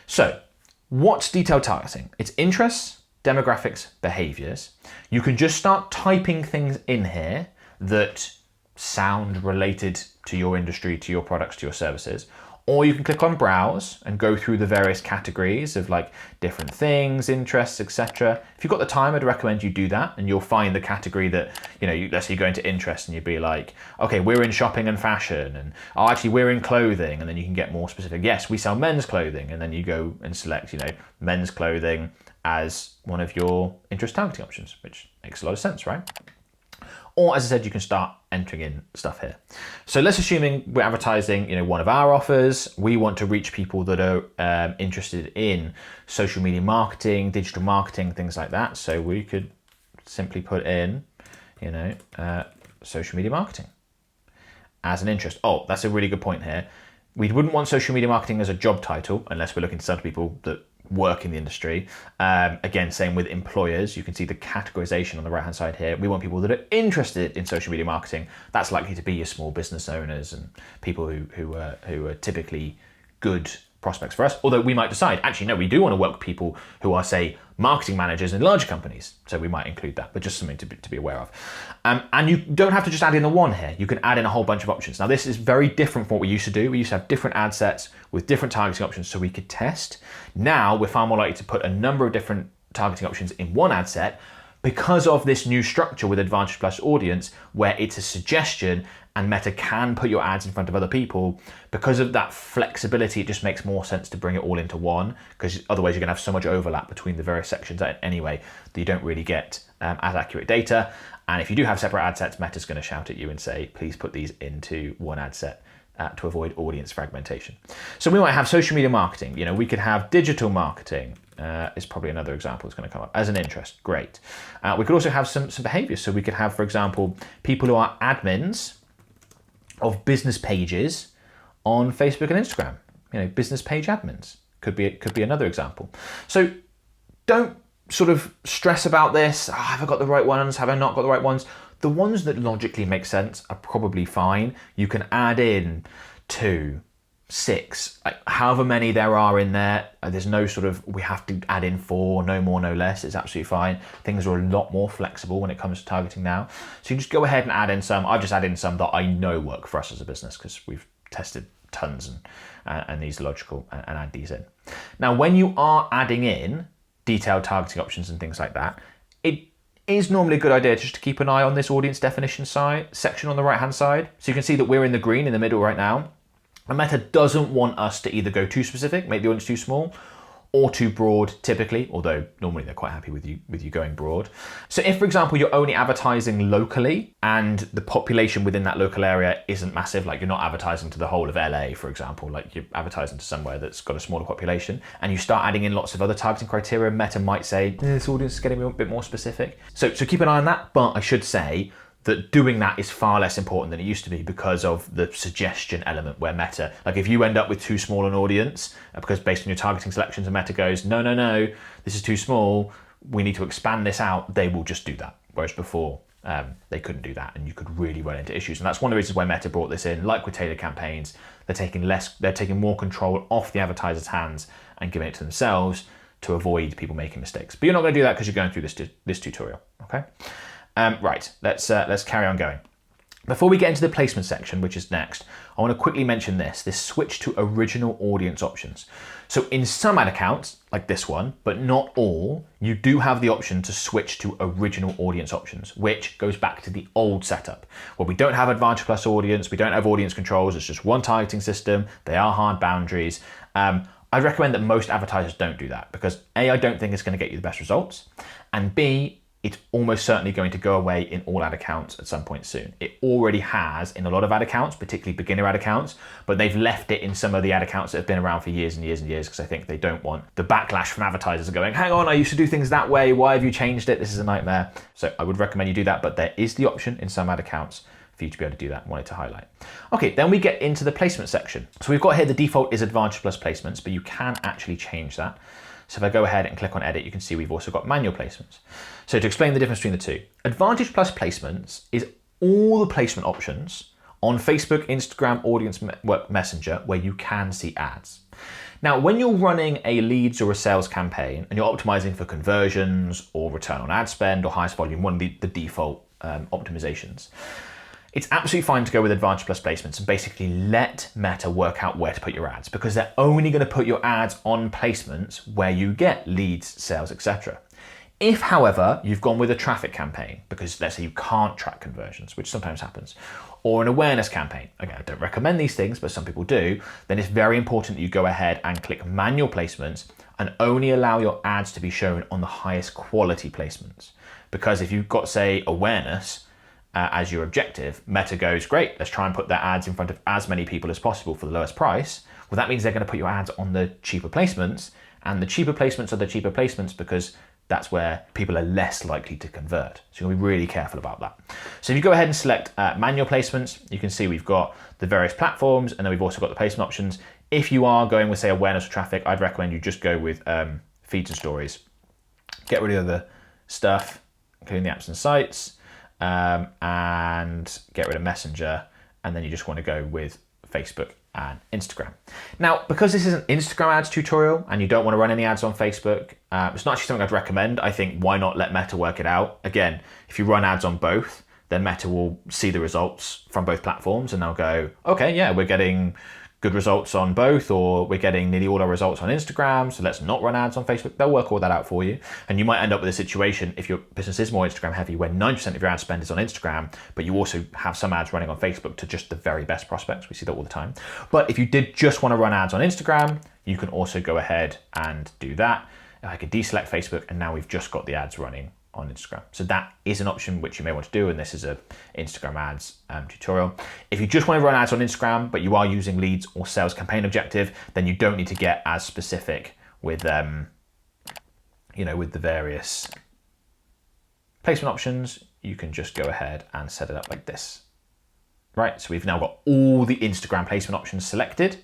So, what's detailed targeting? It's interests, demographics, behaviors. You can just start typing things in here that sound related to your industry, to your products, to your services. Or you can click on browse and go through the various categories of like different things, interests, etc. If you've got the time, I'd recommend you do that, and you'll find the category that, let's say you go into interest and you'd be like, okay, we're in shopping and fashion, and actually we're in clothing, and then you can get more specific. Yes, we sell men's clothing, and then you go and select, men's clothing as one of your interest targeting options, which makes a lot of sense, right? Or as I said, you can start entering in stuff here. So let's assuming we're advertising, one of our offers. We want to reach people that are interested in social media marketing, digital marketing, things like that. So we could simply put in, social media marketing as an interest. Oh, that's a really good point here. We wouldn't want social media marketing as a job title unless we're looking to sell to people that work in the industry. Again, same with employers. You can see the categorization on the right hand side here. We want people that are interested in social media marketing. That's likely to be your small business owners and people who are typically good prospects for us. Although we might decide, actually, no, we do want to work with people who are, say, marketing managers in larger companies. So we might include that, but just something to be aware of. And you don't have to just add in the one here. You can add in a whole bunch of options. Now, this is very different from what we used to do. We used to have different ad sets with different targeting options so we could test. Now, we're far more likely to put a number of different targeting options in one ad set because of this new structure with Advantage Plus Audience, where it's a suggestion and Meta can put your ads in front of other people. Because of that flexibility, it just makes more sense to bring it all into one, because otherwise you're gonna have so much overlap between the various sections anyway that you don't really get as accurate data. And if you do have separate ad sets, Meta's gonna shout at you and say, please put these into one ad set to avoid audience fragmentation. So we might have social media marketing. We could have digital marketing. Is probably another example that's going to come up as an interest. Great. We could also have some behaviors. So we could have, for example, people who are admins of business pages on Facebook and Instagram. Business page admins could be another example. So don't sort of stress about this. Have I got the right ones? Have I not got the right ones? The ones that logically make sense are probably fine. You can add in 2, 6, however many there are in there. There's no sort of, we have to add in 4, no more, no less. It's absolutely fine. Things are a lot more flexible when it comes to targeting now. So you just go ahead and add in some. I've just added in some that I know work for us as a business because we've tested tons and these are logical, and add these in. Now, when you are adding in detailed targeting options and things like that, it is normally a good idea just to keep an eye on this audience definition section on the right hand side. So you can see that we're in the green in the middle right now. And Meta doesn't want us to either go too specific, make the audience too small, or too broad typically, although normally they're quite happy with you going broad. So if, for example, you're only advertising locally and the population within that local area isn't massive, like you're not advertising to the whole of LA, for example, like you're advertising to somewhere that's got a smaller population, and you start adding in lots of other targeting criteria, Meta might say, this audience is getting a bit more specific. So keep an eye on that, but I should say that doing that is far less important than it used to be because of the suggestion element where Meta, like if you end up with too small an audience, because based on your targeting selections and Meta goes, no, this is too small, we need to expand this out, they will just do that. Whereas before, they couldn't do that and you could really run into issues. And that's one of the reasons why Meta brought this in. Like with tailored campaigns, they're taking more control off the advertiser's hands and giving it to themselves to avoid people making mistakes. But you're not going to do that because you're going through this tutorial, okay? Right, let's carry on going. Before we get into the placement section, which is next, I want to quickly mention this switch to original audience options. So in some ad accounts, like this one, but not all, you do have the option to switch to original audience options, which goes back to the old setup, where we don't have Advantage Plus audience, we don't have audience controls, it's just one targeting system, they are hard boundaries. I'd recommend that most advertisers don't do that because A, I don't think it's going to get you the best results, and B, it's almost certainly going to go away in all ad accounts at some point soon. It already has in a lot of ad accounts, particularly beginner ad accounts, but they've left it in some of the ad accounts that have been around for years and years and years because I think they don't want the backlash from advertisers going, hang on, I used to do things that way, why have you changed it? This is a nightmare. So I would recommend you do that, but there is the option in some ad accounts for you to be able to do that and wanted to highlight. Okay, then we get into the placement section. So we've got here the default is Advantage Plus placements, but you can actually change that. So if I go ahead and click on edit, you can see we've also got manual placements. So to explain the difference between the two, Advantage Plus placements is all the placement options on Facebook, Instagram, Audience Messenger, where you can see ads. Now, when you're running a leads or a sales campaign and you're optimizing for conversions or return on ad spend or highest volume, one of the default optimizations, it's absolutely fine to go with Advantage Plus placements and basically let Meta work out where to put your ads because they're only going to put your ads on placements where you get leads, sales, etc. If, however, you've gone with a traffic campaign, because let's say you can't track conversions, which sometimes happens, or an awareness campaign, again, I don't recommend these things, but some people do, then it's very important that you go ahead and click manual placements and only allow your ads to be shown on the highest quality placements. Because if you've got, say, awareness, as your objective, Meta goes, great, let's try and put their ads in front of as many people as possible for the lowest price. Well, that means they're going to put your ads on the cheaper placements, and the cheaper placements are the cheaper placements because that's where people are less likely to convert. So you'll be really careful about that. So if you go ahead and select manual placements, you can see we've got the various platforms, and then we've also got the placement options. If you are going with, say, awareness or traffic, I'd recommend you just go with feeds and stories. Get rid of the stuff, including the apps and sites, and get rid of Messenger, and then you just want to go with Facebook and Instagram. Now, because this is an Instagram ads tutorial and you don't want to run any ads on Facebook, it's not actually something I'd recommend. I think why not let Meta work it out? Again, if you run ads on both, then Meta will see the results from both platforms and they'll go, okay, yeah, we're getting good results on both, or we're getting nearly all our results on Instagram, so let's not run ads on Facebook. They'll work all that out for you. And you might end up with a situation, if your business is more Instagram heavy, where 90% of your ad spend is on Instagram, but you also have some ads running on Facebook to just the very best prospects. We see that all the time. But if you did just want to run ads on Instagram, you can also go ahead and do that. I could deselect Facebook, and now we've just got the ads running on Instagram. So that is an option which you may want to do, and this is a Instagram ads tutorial. If you just want to run ads on Instagram, but you are using leads or sales campaign objective, then you don't need to get as specific with, with the various placement options. You can just go ahead and set it up like this. Right, so we've now got all the Instagram placement options selected,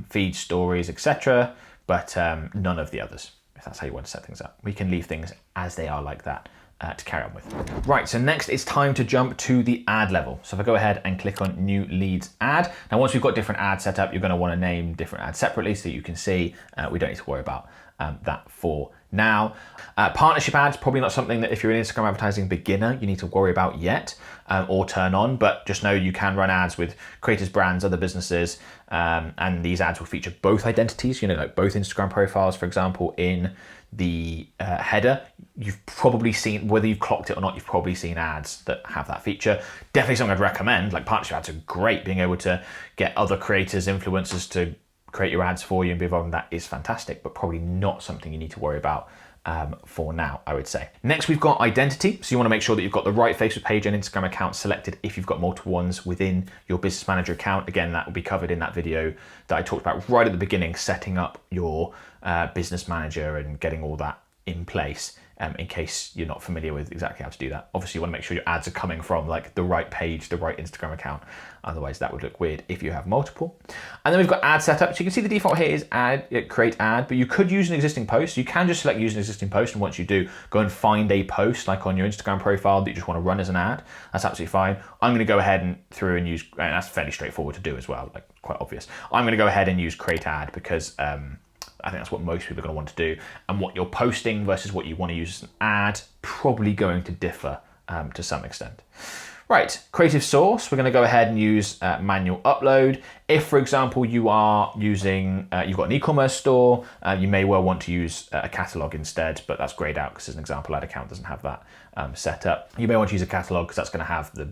feed, stories, etc., but none of the others. If that's how you want to set things up. We can leave things as they are like that to carry on with. Right, so next it's time to jump to the ad level. So if I go ahead and click on new leads ad, now once we've got different ads set up, you're going to want to name different ads separately so you can see. We don't need to worry about that for now. Partnership ads, probably not something that if you're an Instagram advertising beginner, you need to worry about yet or turn on, but just know you can run ads with creators, brands, other businesses, and these ads will feature both identities, like both Instagram profiles, for example, in the header. You've probably seen, whether you've clocked it or not, you've probably seen ads that have that feature. Definitely something I'd recommend. Like partnership ads are great. Being able to get other creators, influencers to create your ads for you and be involved in that is fantastic, but probably not something you need to worry about for now, I would say. Next, we've got identity. So you want to make sure that you've got the right Facebook page and Instagram account selected if you've got multiple ones within your business manager account. Again, that will be covered in that video that I talked about right at the beginning, setting up your business manager and getting all that in place. In case you're not familiar with exactly how to do that. Obviously, you want to make sure your ads are coming from like the right page, the right Instagram account. Otherwise, that would look weird if you have multiple. And then we've got ad setup. So you can see the default here is create ad, but you could use an existing post. You can just select use an existing post, and once you do, go and find a post like on your Instagram profile that you just want to run as an ad. That's absolutely fine. I'm going to go ahead and use, and that's fairly straightforward to do as well, like quite obvious. I'm going to go ahead and use create ad because I think that's what most people are going to want to do. And what you're posting versus what you want to use as an ad, probably going to differ to some extent. Right, creative source, we're going to go ahead and use manual upload. If, for example, you are using, you've got an e-commerce store, you may well want to use a catalog instead, but that's grayed out because as an example, ad account doesn't have that set up. You may want to use a catalog because that's going to have the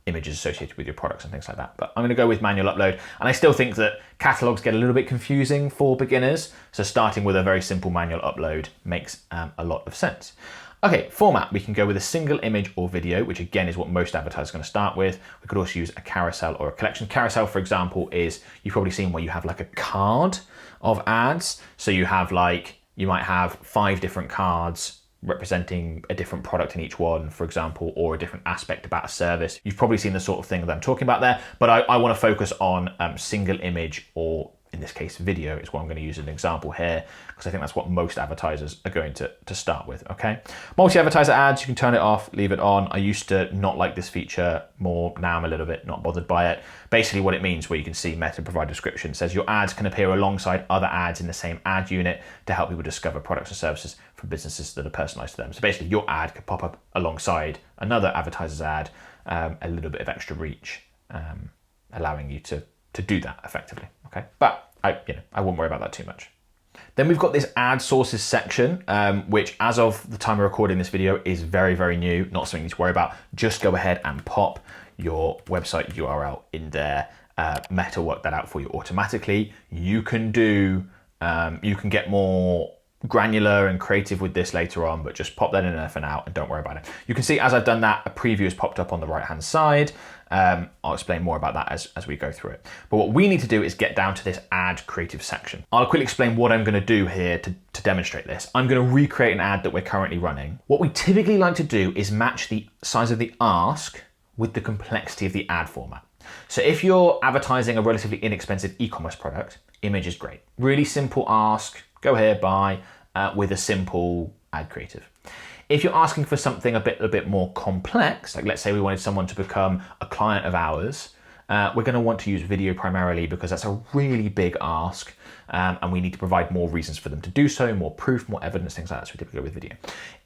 images associated with your products and things like that. But I'm going to go with manual upload. And I still think that catalogs get a little bit confusing for beginners. So starting with a very simple manual upload makes a lot of sense. Okay, format, we can go with a single image or video, which again is what most advertisers are going to start with. We could also use a carousel or a collection. Carousel, for example, is, you've probably seen where you have like a card of ads. So you have you might have 5 different cards representing a different product in each one, for example, or a different aspect about a service. You've probably seen the sort of thing that I'm talking about there, but I want to focus on single image, or in this case, video is what I'm going to use as an example here, because I think that's what most advertisers are going to start with, okay? Multi-advertiser ads, you can turn it off, leave it on. I used to not like this feature more. Now I'm a little bit not bothered by it. Basically what it means, where you can see Meta provide description, says your ads can appear alongside other ads in the same ad unit to help people discover products or services from businesses that are personalized to them. So basically your ad could pop up alongside another advertiser's ad, a little bit of extra reach, allowing you to do that effectively, okay? But I wouldn't worry about that too much. Then we've got this ad sources section, which as of the time of recording this video is very, very new, not something you need to worry about. Just go ahead and pop your website URL in there. Meta work that out for you automatically. You can get more granular and creative with this later on, but just pop that in there for now and don't worry about it. You can see as I've done that, a preview has popped up on the right hand side. I'll explain more about that as we go through it. But what we need to do is get down to this ad creative section. I'll quickly explain what I'm going to do here to demonstrate this. I'm going to recreate an ad that we're currently running. What we typically like to do is match the size of the ask with the complexity of the ad format. So if you're advertising a relatively inexpensive e-commerce product, image is great. Really simple ask, go here, buy, with a simple ad creative. If you're asking for something a bit more complex, like let's say we wanted someone to become a client of ours, we're going to want to use video primarily because that's a really big ask, and we need to provide more reasons for them to do so, more proof, more evidence, things like that. So we typically go with video.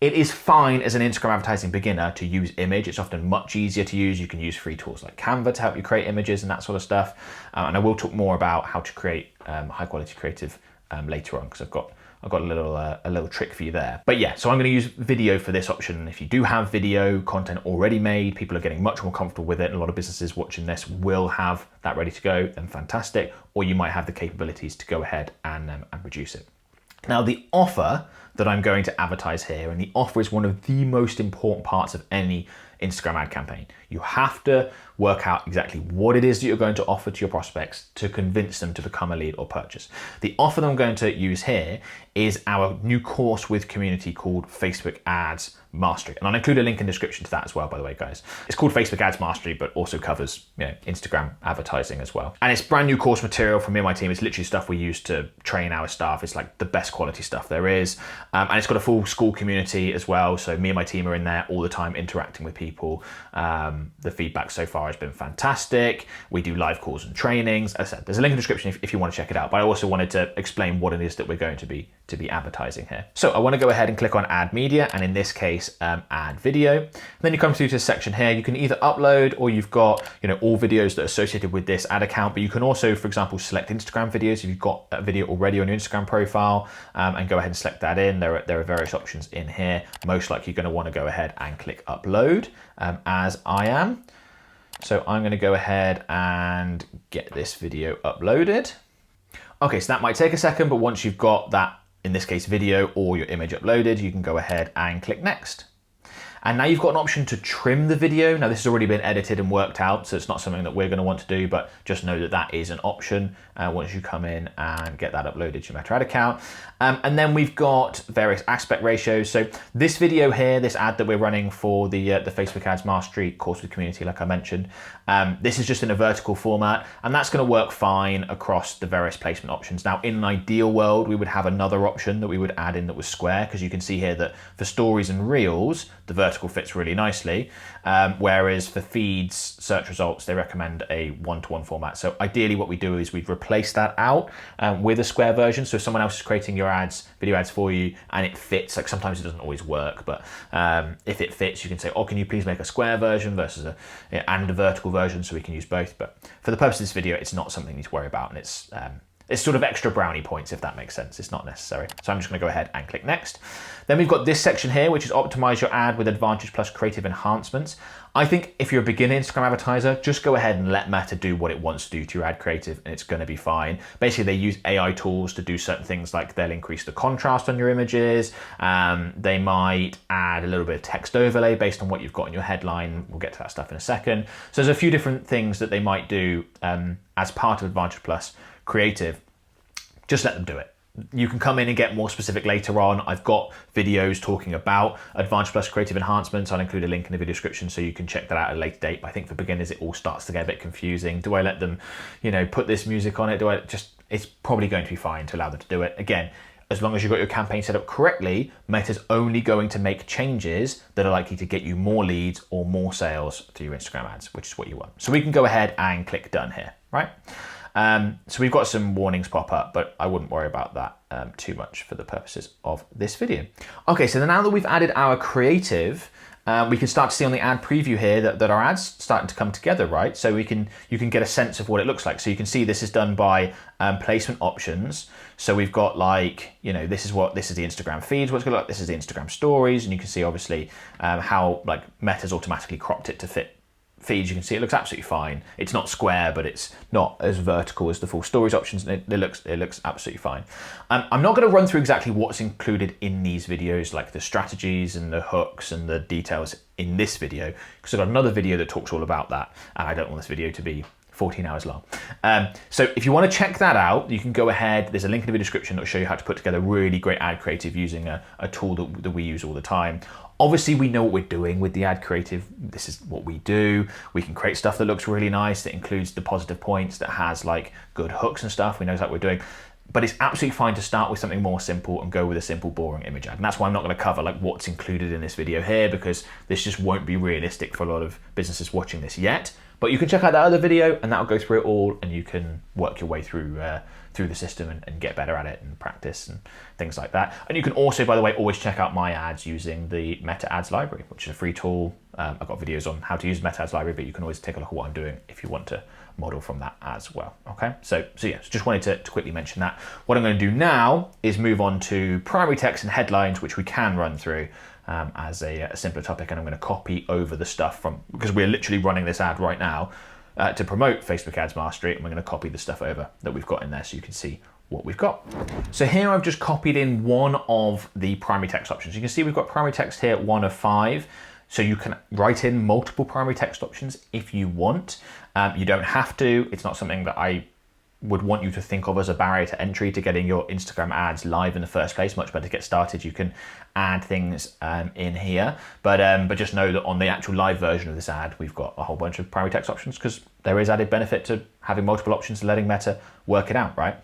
It is fine as an Instagram advertising beginner to use image. It's often much easier to use. You can use free tools like Canva to help you create images and that sort of stuff. And I will talk more about how to create high quality creative later on, because I've got a little trick for you there. But yeah, so I'm going to use video for this option. If you do have video content already made, people are getting much more comfortable with it, and a lot of businesses watching this will have that ready to go, then fantastic. Or you might have the capabilities to go ahead and reduce it. Now the offer that I'm going to advertise here, and the offer is one of the most important parts of any Instagram ad campaign. You have to work out exactly what it is that you're going to offer to your prospects to convince them to become a lead or purchase. The offer that I'm going to use here is our new course with community called Facebook Ads Mastery. And I'll include a link in the description to that as well, by the way, guys. It's called Facebook Ads Mastery, but also covers, Instagram advertising as well. And it's brand new course material from me and my team. It's literally stuff we use to train our staff. It's like the best quality stuff there is. And it's got a full school community as well. So me and my team are in there all the time interacting with people. The feedback so far has been fantastic. We do live calls and trainings. As I said, there's a link in the description if you want to check it out. But I also wanted to explain what it is that we're going to be advertising here. So I want to go ahead and click on add media, and in this case, add video. And then you come through to this section here. You can either upload, or you've got all videos that are associated with this ad account. But you can also, for example, select Instagram videos if you've got a video already on your Instagram profile, and go ahead and select that in. There are various options in here. Most likely you're going to want to go ahead and click upload, as I am. So I'm going to go ahead and get this video uploaded. Okay, so that might take a second, but once you've got that, in this case video, or your image uploaded, you can go ahead and click next. And now you've got an option to trim the video. Now this has already been edited and worked out, so it's not something that we're going to want to do, but just know that that is an option once you come in and get that uploaded to your Meta ad account. And then we've got various aspect ratios. So this video here, this ad that we're running for the Facebook Ads Mastery course with community, like I mentioned, this is just in a vertical format, and that's going to work fine across the various placement options. Now, in an ideal world, we would have another option that we would add in that was square, because you can see here that for stories and reels, the vertical fits really nicely, whereas for feeds, search results, they recommend a 1-to-1 format. So ideally what we do is we'd replace that out with a square version. So if someone else is creating your ads, video ads for you, and it fits, like sometimes it doesn't always work, but if it fits, you can say, oh, can you please make a square version versus and a vertical version, so we can use both. But for the purpose of this video, it's not something you need to worry about, and it's sort of extra brownie points, if that makes sense. It's not necessary. So I'm just gonna go ahead and click next. Then we've got this section here, which is optimize your ad with Advantage plus creative enhancements. I think if you're a beginner Instagram advertiser, just go ahead and let Meta do what it wants to do to your ad creative, and it's gonna be fine. Basically, they use AI tools to do certain things, like they'll increase the contrast on your images. They might add a little bit of text overlay based on what you've got in your headline. We'll get to that stuff in a second. So there's a few different things that they might do as part of Advantage plus creative. Just let them do it. You can come in and get more specific later on. I've got videos talking about Advantage plus creative enhancements. I'll include a link in the video description so you can check that out at a later date. But I think for beginners, it all starts to get a bit confusing. Do I let them, put this music on it? It's probably going to be fine to allow them to do it. Again, as long as you've got your campaign set up correctly, Meta's only going to make changes that are likely to get you more leads or more sales through your Instagram ads, which is what you want. So we can go ahead and click done here, right? So we've got some warnings pop up, but I wouldn't worry about that too much for the purposes of this video. Okay, so now that we've added our creative, we can start to see on the ad preview here that our ad's starting to come together, right? So you can get a sense of what it looks like. So you can see this is done by placement options. So we've got this is the Instagram feeds, what's going to look like, this is the Instagram stories, and you can see obviously how Meta's automatically cropped it to fit feeds. You can see it looks absolutely fine. It's not square, but it's not as vertical as the full stories options. And it looks absolutely fine. I'm not going to run through exactly what's included in these videos, like the strategies and the hooks and the details in this video, because I've got another video that talks all about that, and I don't want this video to be 14 hours long. So if you want to check that out, you can go ahead. There's a link in the video description that will show you how to put together really great ad creative using a tool that we use all the time. Obviously, we know what we're doing with the ad creative. This is what we do. We can create stuff that looks really nice, that includes the positive points, that has good hooks and stuff. We know what we're doing. But it's absolutely fine to start with something more simple and go with a simple, boring image ad. And that's why I'm not going to cover what's included in this video here, because this just won't be realistic for a lot of businesses watching this yet. But you can check out that other video, and that'll go through it all, and you can work your way through the system and get better at it and practice and things like that. And you can also, by the way, always check out my ads using the Meta Ads Library, which is a free tool. I've got videos on how to use Meta Ads Library, but you can always take a look at what I'm doing if you want to model from that as well. Okay, so yeah, just wanted to quickly mention that. What I'm going to do now is move on to primary text and headlines, which we can run through as a simpler topic, and I'm going to copy over the stuff because we're literally running this ad right now to promote Facebook Ads Mastery, and we're going to copy the stuff over that we've got in there so you can see what we've got. So here I've just copied in one of the primary text options. You can see we've got primary text here, 1 of 5. So you can write in multiple primary text options if you want. You don't have to. It's not something that I would want you to think of as a barrier to entry to getting your Instagram ads live in the first place. Much better to get started. You can add things in here, but just know that on the actual live version of this ad, we've got a whole bunch of primary text options because there is added benefit to having multiple options and letting Meta work it out, right?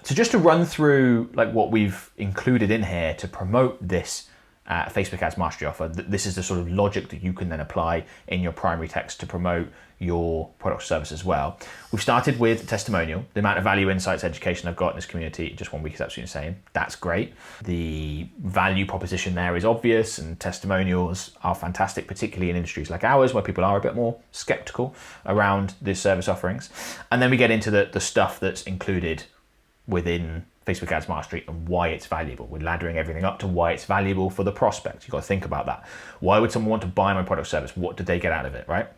So just to run through like what we've included in here to promote this Facebook Ads Mastery offer, this is the sort of logic that you can then apply in your primary text to promote your product or service as well. We've started with testimonial. The amount of value, insights, education I've got in this community in just 1 week is absolutely insane. That's great. The value proposition there is obvious, and testimonials are fantastic, particularly in industries like ours where people are a bit more skeptical around the service offerings. And then we get into the stuff that's included within Facebook Ads Mastery and why it's valuable. We're laddering everything up to why it's valuable for the prospect. You've got to think about that. Why would someone want to buy my product or service? What did they get out of it, right?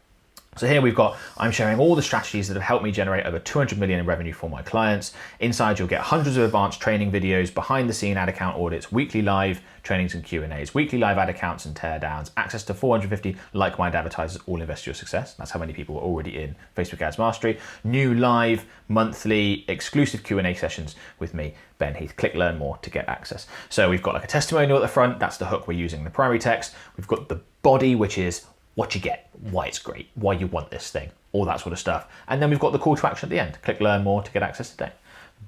So here we've got, I'm sharing all the strategies that have helped me generate over 200 million in revenue for my clients. Inside, you'll get hundreds of advanced training videos, behind the scene ad account audits, weekly live trainings and Q&As, weekly live ad accounts and teardowns, access to 450 like-minded advertisers, all invest your success. That's how many people are already in Facebook Ads Mastery. New live, monthly, exclusive Q&A sessions with me, Ben Heath. Click learn more to get access. So we've got like a testimonial at the front. That's the hook we're using in the primary text. We've got the body, which is what you get, why it's great, why you want this thing, all that sort of stuff. And then we've got the call to action at the end. Click learn more to get access today.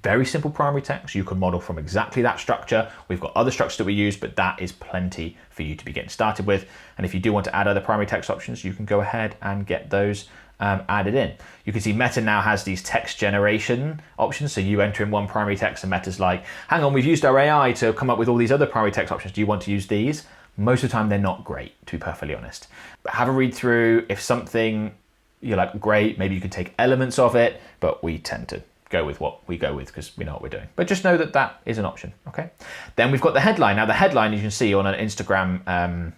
Very simple primary text. You can model from exactly that structure. We've got other structures that we use, but that is plenty for you to be getting started with. And if you do want to add other primary text options, you can go ahead and get those added in. You can see Meta now has these text generation options. So you enter in one primary text and Meta's like, hang on, we've used our AI to come up with all these other primary text options. Do you want to use these? Most of the time, they're not great, to be perfectly honest. But have a read through. If something you're like, great, maybe you can take elements of it, but we tend to go with what we go with because we know what we're doing. But just know that that is an option, okay? Then we've got the headline. Now, the headline, you can see on an Instagram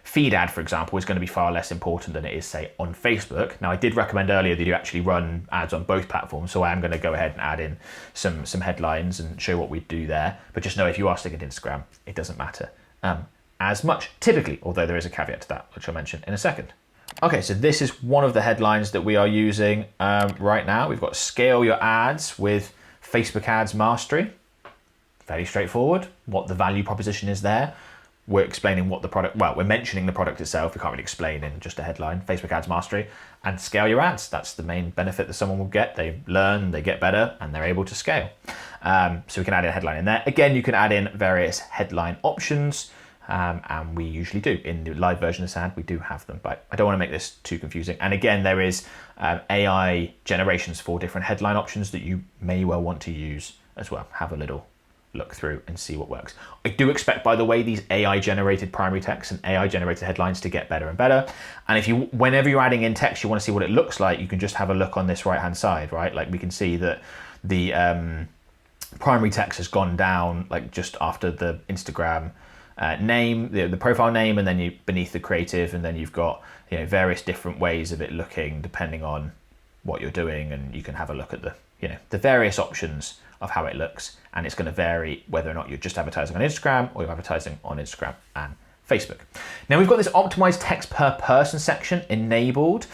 feed ad, for example, is going to be far less important than it is, say, on Facebook. Now, I did recommend earlier that you actually run ads on both platforms, so I am going to go ahead and add in some headlines and show what we do there. But just know if you are sticking to Instagram, it doesn't matter as much, typically, although there is a caveat to that, which I'll mention in a second. Okay, so this is one of the headlines that we are using right now. We've got scale your ads with Facebook Ads Mastery. Fairly straightforward, what the value proposition is there. We're explaining what the product, well, we're mentioning the product itself. We can't really explain in just a headline, Facebook Ads Mastery, and scale your ads. That's the main benefit that someone will get. They learn, they get better, and they're able to scale. So we can add a headline in there. Again, you can add in various headline options. And we usually do. In the live version of this ad, we do have them, but I don't want to make this too confusing. And again, there is AI generations for different headline options that you may well want to use as well. Have a little look through and see what works. I do expect, by the way, these AI generated primary text and AI generated headlines to get better and better. And if you, whenever you're adding in text, you want to see what it looks like, you can just have a look on this right-hand side, right? Like we can see that the primary text has gone down like just after the Instagram name, the profile name, and then you beneath the creative, and then you've got various different ways of it looking depending on what you're doing, and you can have a look at the various options of how it looks, and it's going to vary whether or not you're just advertising on Instagram or you're advertising on Instagram and Facebook. Now we've got this optimized text per person section enabled,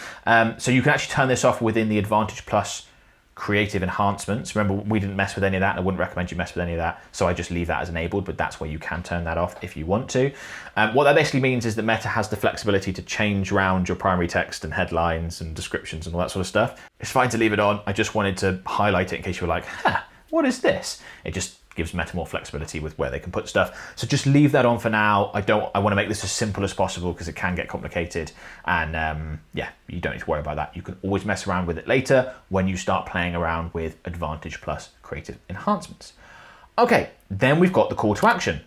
so you can actually turn this off within the Advantage Plus creative enhancements. Remember, we didn't mess with any of that. I wouldn't recommend you mess with any of that. So I just leave that as enabled, but that's where you can turn that off if you want to. What that basically means is that Meta has the flexibility to change around your primary text and headlines and descriptions and all that sort of stuff. It's fine to leave it on. I just wanted to highlight it in case you were like, what is this? It just gives Meta more flexibility with where they can put stuff. So just leave that on for now. I want to make this as simple as possible because it can get complicated. And you don't need to worry about that. You can always mess around with it later when you start playing around with Advantage Plus creative enhancements. Okay, then we've got the call to action.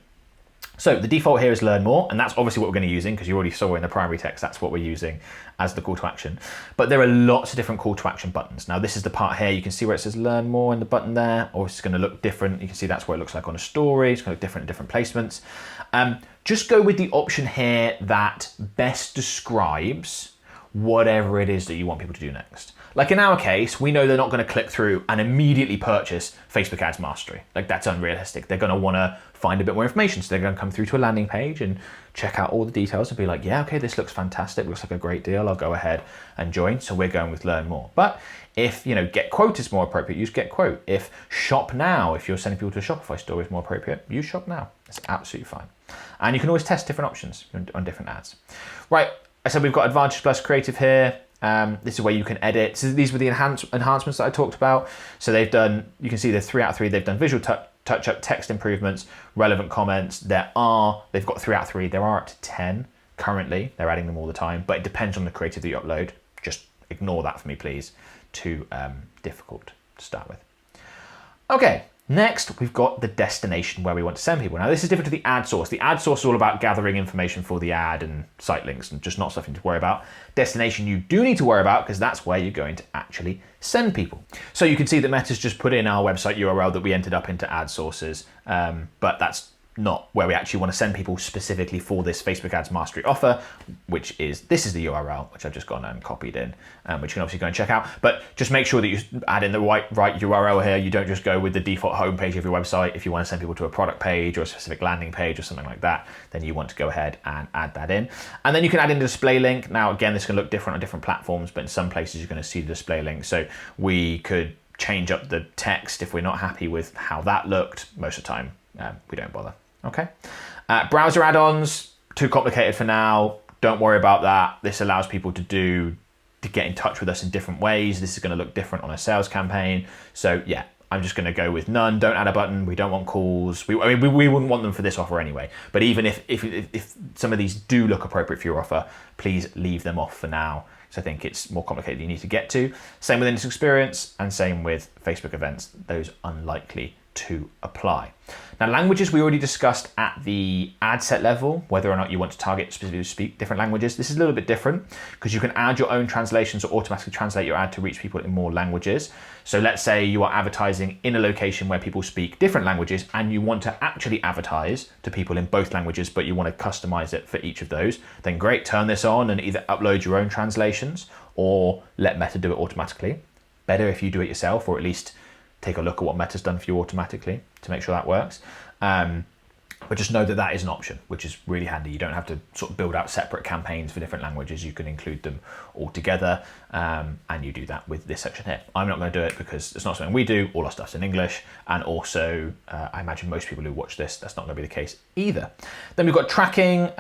So the default here is learn more, and that's obviously what we're going to be using because you already saw in the primary text, that's what we're using as the call to action. But there are lots of different call to action buttons. Now this is the part here, you can see where it says learn more in the button there, or it's going to look different. You can see that's what it looks like on a story. It's going to look different in different placements. Just go with the option here that best describes whatever it is that you want people to do next. Like in our case, we know they're not going to click through and immediately purchase Facebook Ads Mastery. Like that's unrealistic. They're going to want to find a bit more information. So they're going to come through to a landing page and check out all the details and be like, yeah, okay, this looks fantastic. Looks like a great deal. I'll go ahead and join. So we're going with learn more. But if, Get Quote is more appropriate, use Get Quote. If Shop Now, if you're sending people to a Shopify store is more appropriate, use Shop Now. It's absolutely fine. And you can always test different options on different ads. Right, I said we've got Advantage Plus Creative here. This is where you can edit. So these were the enhancements that I talked about. So they've done, you can see they're 3 out of 3. They've done visual touch-up, text improvements, relevant comments. They've got 3 out of 3. There are up to 10 currently. They're adding them all the time, but it depends on the creative that you upload. Just ignore that for me, please. Too difficult to start with. Okay. Next, we've got the destination where we want to send people. Now, this is different to the ad source. The ad source is all about gathering information for the ad and site links and just not something to worry about. Destination you do need to worry about because that's where you're going to actually send people. So you can see that Meta's just put in our website URL that we entered up into ad sources, but that's not where we actually want to send people specifically for this Facebook Ads Mastery offer, this is the URL, which I've just gone and copied in, which you can obviously go and check out. But just make sure that you add in the right URL here. You don't just go with the default homepage of your website. If you want to send people to a product page or a specific landing page or something like that, then you want to go ahead and add that in. And then you can add in the display link. Now, again, this can look different on different platforms, but in some places you're going to see the display link. So we could change up the text if we're not happy with how that looked. Most of the time, we don't bother. Okay. Browser add-ons, too complicated for now. Don't worry about that. This allows people to get in touch with us in different ways. This is going to look different on a sales campaign. So yeah, I'm just going to go with none. Don't add a button. We don't want calls. We wouldn't want them for this offer anyway. But even if some of these do look appropriate for your offer, please leave them off for now. So I think it's more complicated than you need to get to. Same with Index Experience and same with Facebook events. Those unlikely to apply. Now, languages we already discussed at the ad set level, whether or not you want to target specifically speak different languages. This is a little bit different because you can add your own translations or automatically translate your ad to reach people in more languages. So let's say you are advertising in a location where people speak different languages and you want to actually advertise to people in both languages, but you want to customize it for each of those, then great, turn this on and either upload your own translations or let Meta do it automatically. Better if you do it yourself, or at least take a look at what Meta's done for you automatically to make sure that works. But just know that that is an option, which is really handy. You don't have to sort of build out separate campaigns for different languages. You can include them all together, and you do that with this section here. I'm not going to do it because it's not something we do. All our stuff's in English, and also I imagine most people who watch this, that's not going to be the case either. Then we've got tracking.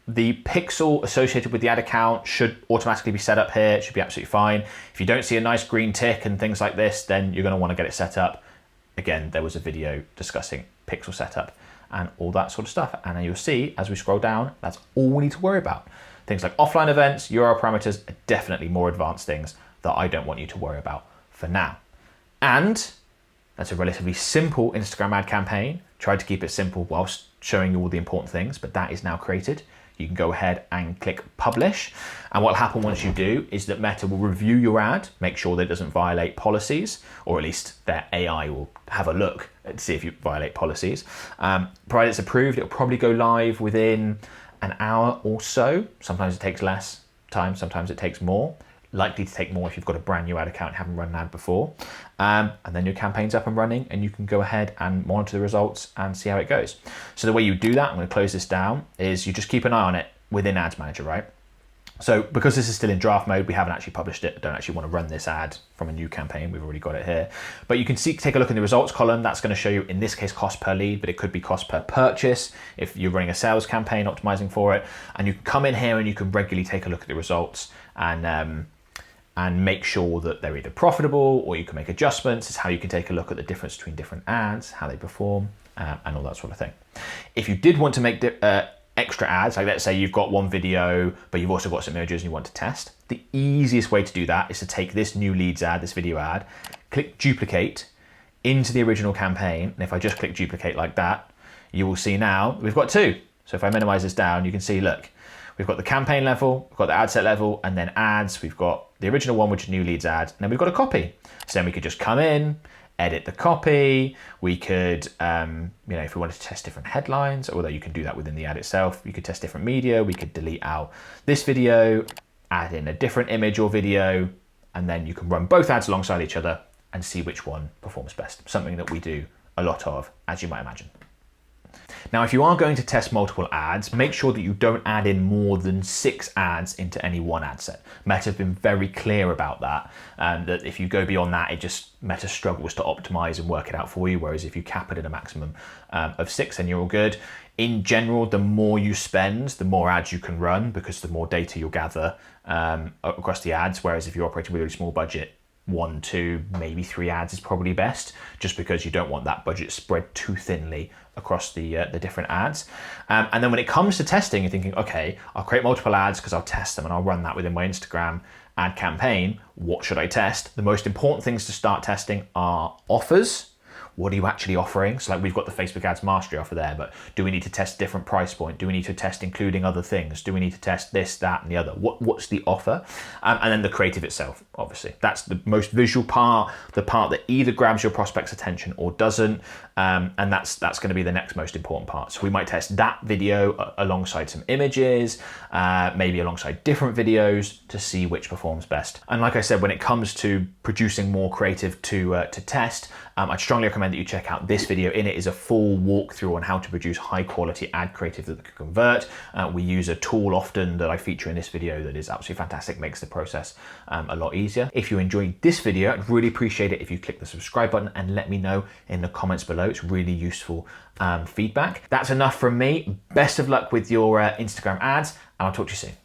The pixel associated with the ad account should automatically be set up here. It should be absolutely fine. If you don't see a nice green tick and things like this, then you're going to want to get it set up. Again, there was a video discussing pixel setup and all that sort of stuff. And then you'll see as we scroll down, that's all we need to worry about. Things like offline events, URL parameters are definitely more advanced things that I don't want you to worry about for now. And that's a relatively simple Instagram ad campaign. Tried to keep it simple whilst showing you all the important things, but that is now created. You can go ahead and click publish. And what will happen once you do is that Meta will review your ad, make sure that it doesn't violate policies, or at least their AI will have a look to see if you violate policies. Provided it's approved, it'll probably go live within an hour or so. Sometimes it takes less time, sometimes it takes more. Likely to take more if you've got a brand new ad account and haven't run an ad before. And then your campaign's up and running and you can go ahead and monitor the results and see how it goes. So the way you do that, I'm going to close this down, is you just keep an eye on it within Ads Manager, right? So because this is still in draft mode, we haven't actually published it. I don't actually want to run this ad from a new campaign. We've already got it here. But you can take a look in the results column. That's going to show you, in this case, cost per lead, but it could be cost per purchase if you're running a sales campaign optimizing for it. And you can come in here and you can regularly take a look at the results and make sure that they're either profitable, or you can make adjustments. It's how you can take a look at the difference between different ads, how they perform, and all that sort of thing. If you did want to make extra ads, like let's say you've got one video, but you've also got some images and you want to test, the easiest way to do that is to take this new leads ad, this video ad, click duplicate into the original campaign. And if I just click duplicate like that, you will see now we've got two. So if I minimize this down, you can see, look, we've got the campaign level, we've got the ad set level, and then ads. We've got the original one, which is new leads ad, and then we've got a copy. So then we could just come in, edit the copy. We could, if we wanted to test different headlines, although you can do that within the ad itself, you could test different media. We could delete out this video, add in a different image or video, and then you can run both ads alongside each other and see which one performs best. Something that we do a lot of, as you might imagine. Now, if you are going to test multiple ads, make sure that you don't add in more than 6 ads into any one ad set. Meta have been very clear about that, that if you go beyond that, Meta struggles to optimize and work it out for you, whereas if you cap it at a maximum of 6, then you're all good. In general, the more you spend, the more ads you can run, because the more data you'll gather across the ads, whereas if you're operating with a really small budget, 1, 2, maybe 3 ads is probably best, just because you don't want that budget spread too thinly across the different ads. And then when it comes to testing, you're thinking, okay, I'll create multiple ads because I'll test them and I'll run that within my Instagram ad campaign. What should I test? The most important things to start testing are offers. What are you actually offering? So like we've got the Facebook Ads Mastery offer there, but do we need to test different price point? Do we need to test including other things? Do we need to test this, that, and the other? What's the offer? And then the creative itself, obviously. That's the most visual part, the part that either grabs your prospect's attention or doesn't. And that's going to be the next most important part. So we might test that video alongside some images, maybe alongside different videos to see which performs best. And like I said, when it comes to producing more creative to test, I'd strongly recommend that you check out this video. In it is a full walkthrough on how to produce high quality ad creative that can convert. We use a tool often that I feature in this video that is absolutely fantastic, makes the process a lot easier. If you enjoyed this video, I'd really appreciate it if you click the subscribe button and let me know in the comments below. It's really useful feedback. That's enough from me. Best of luck with your Instagram ads, and I'll talk to you soon.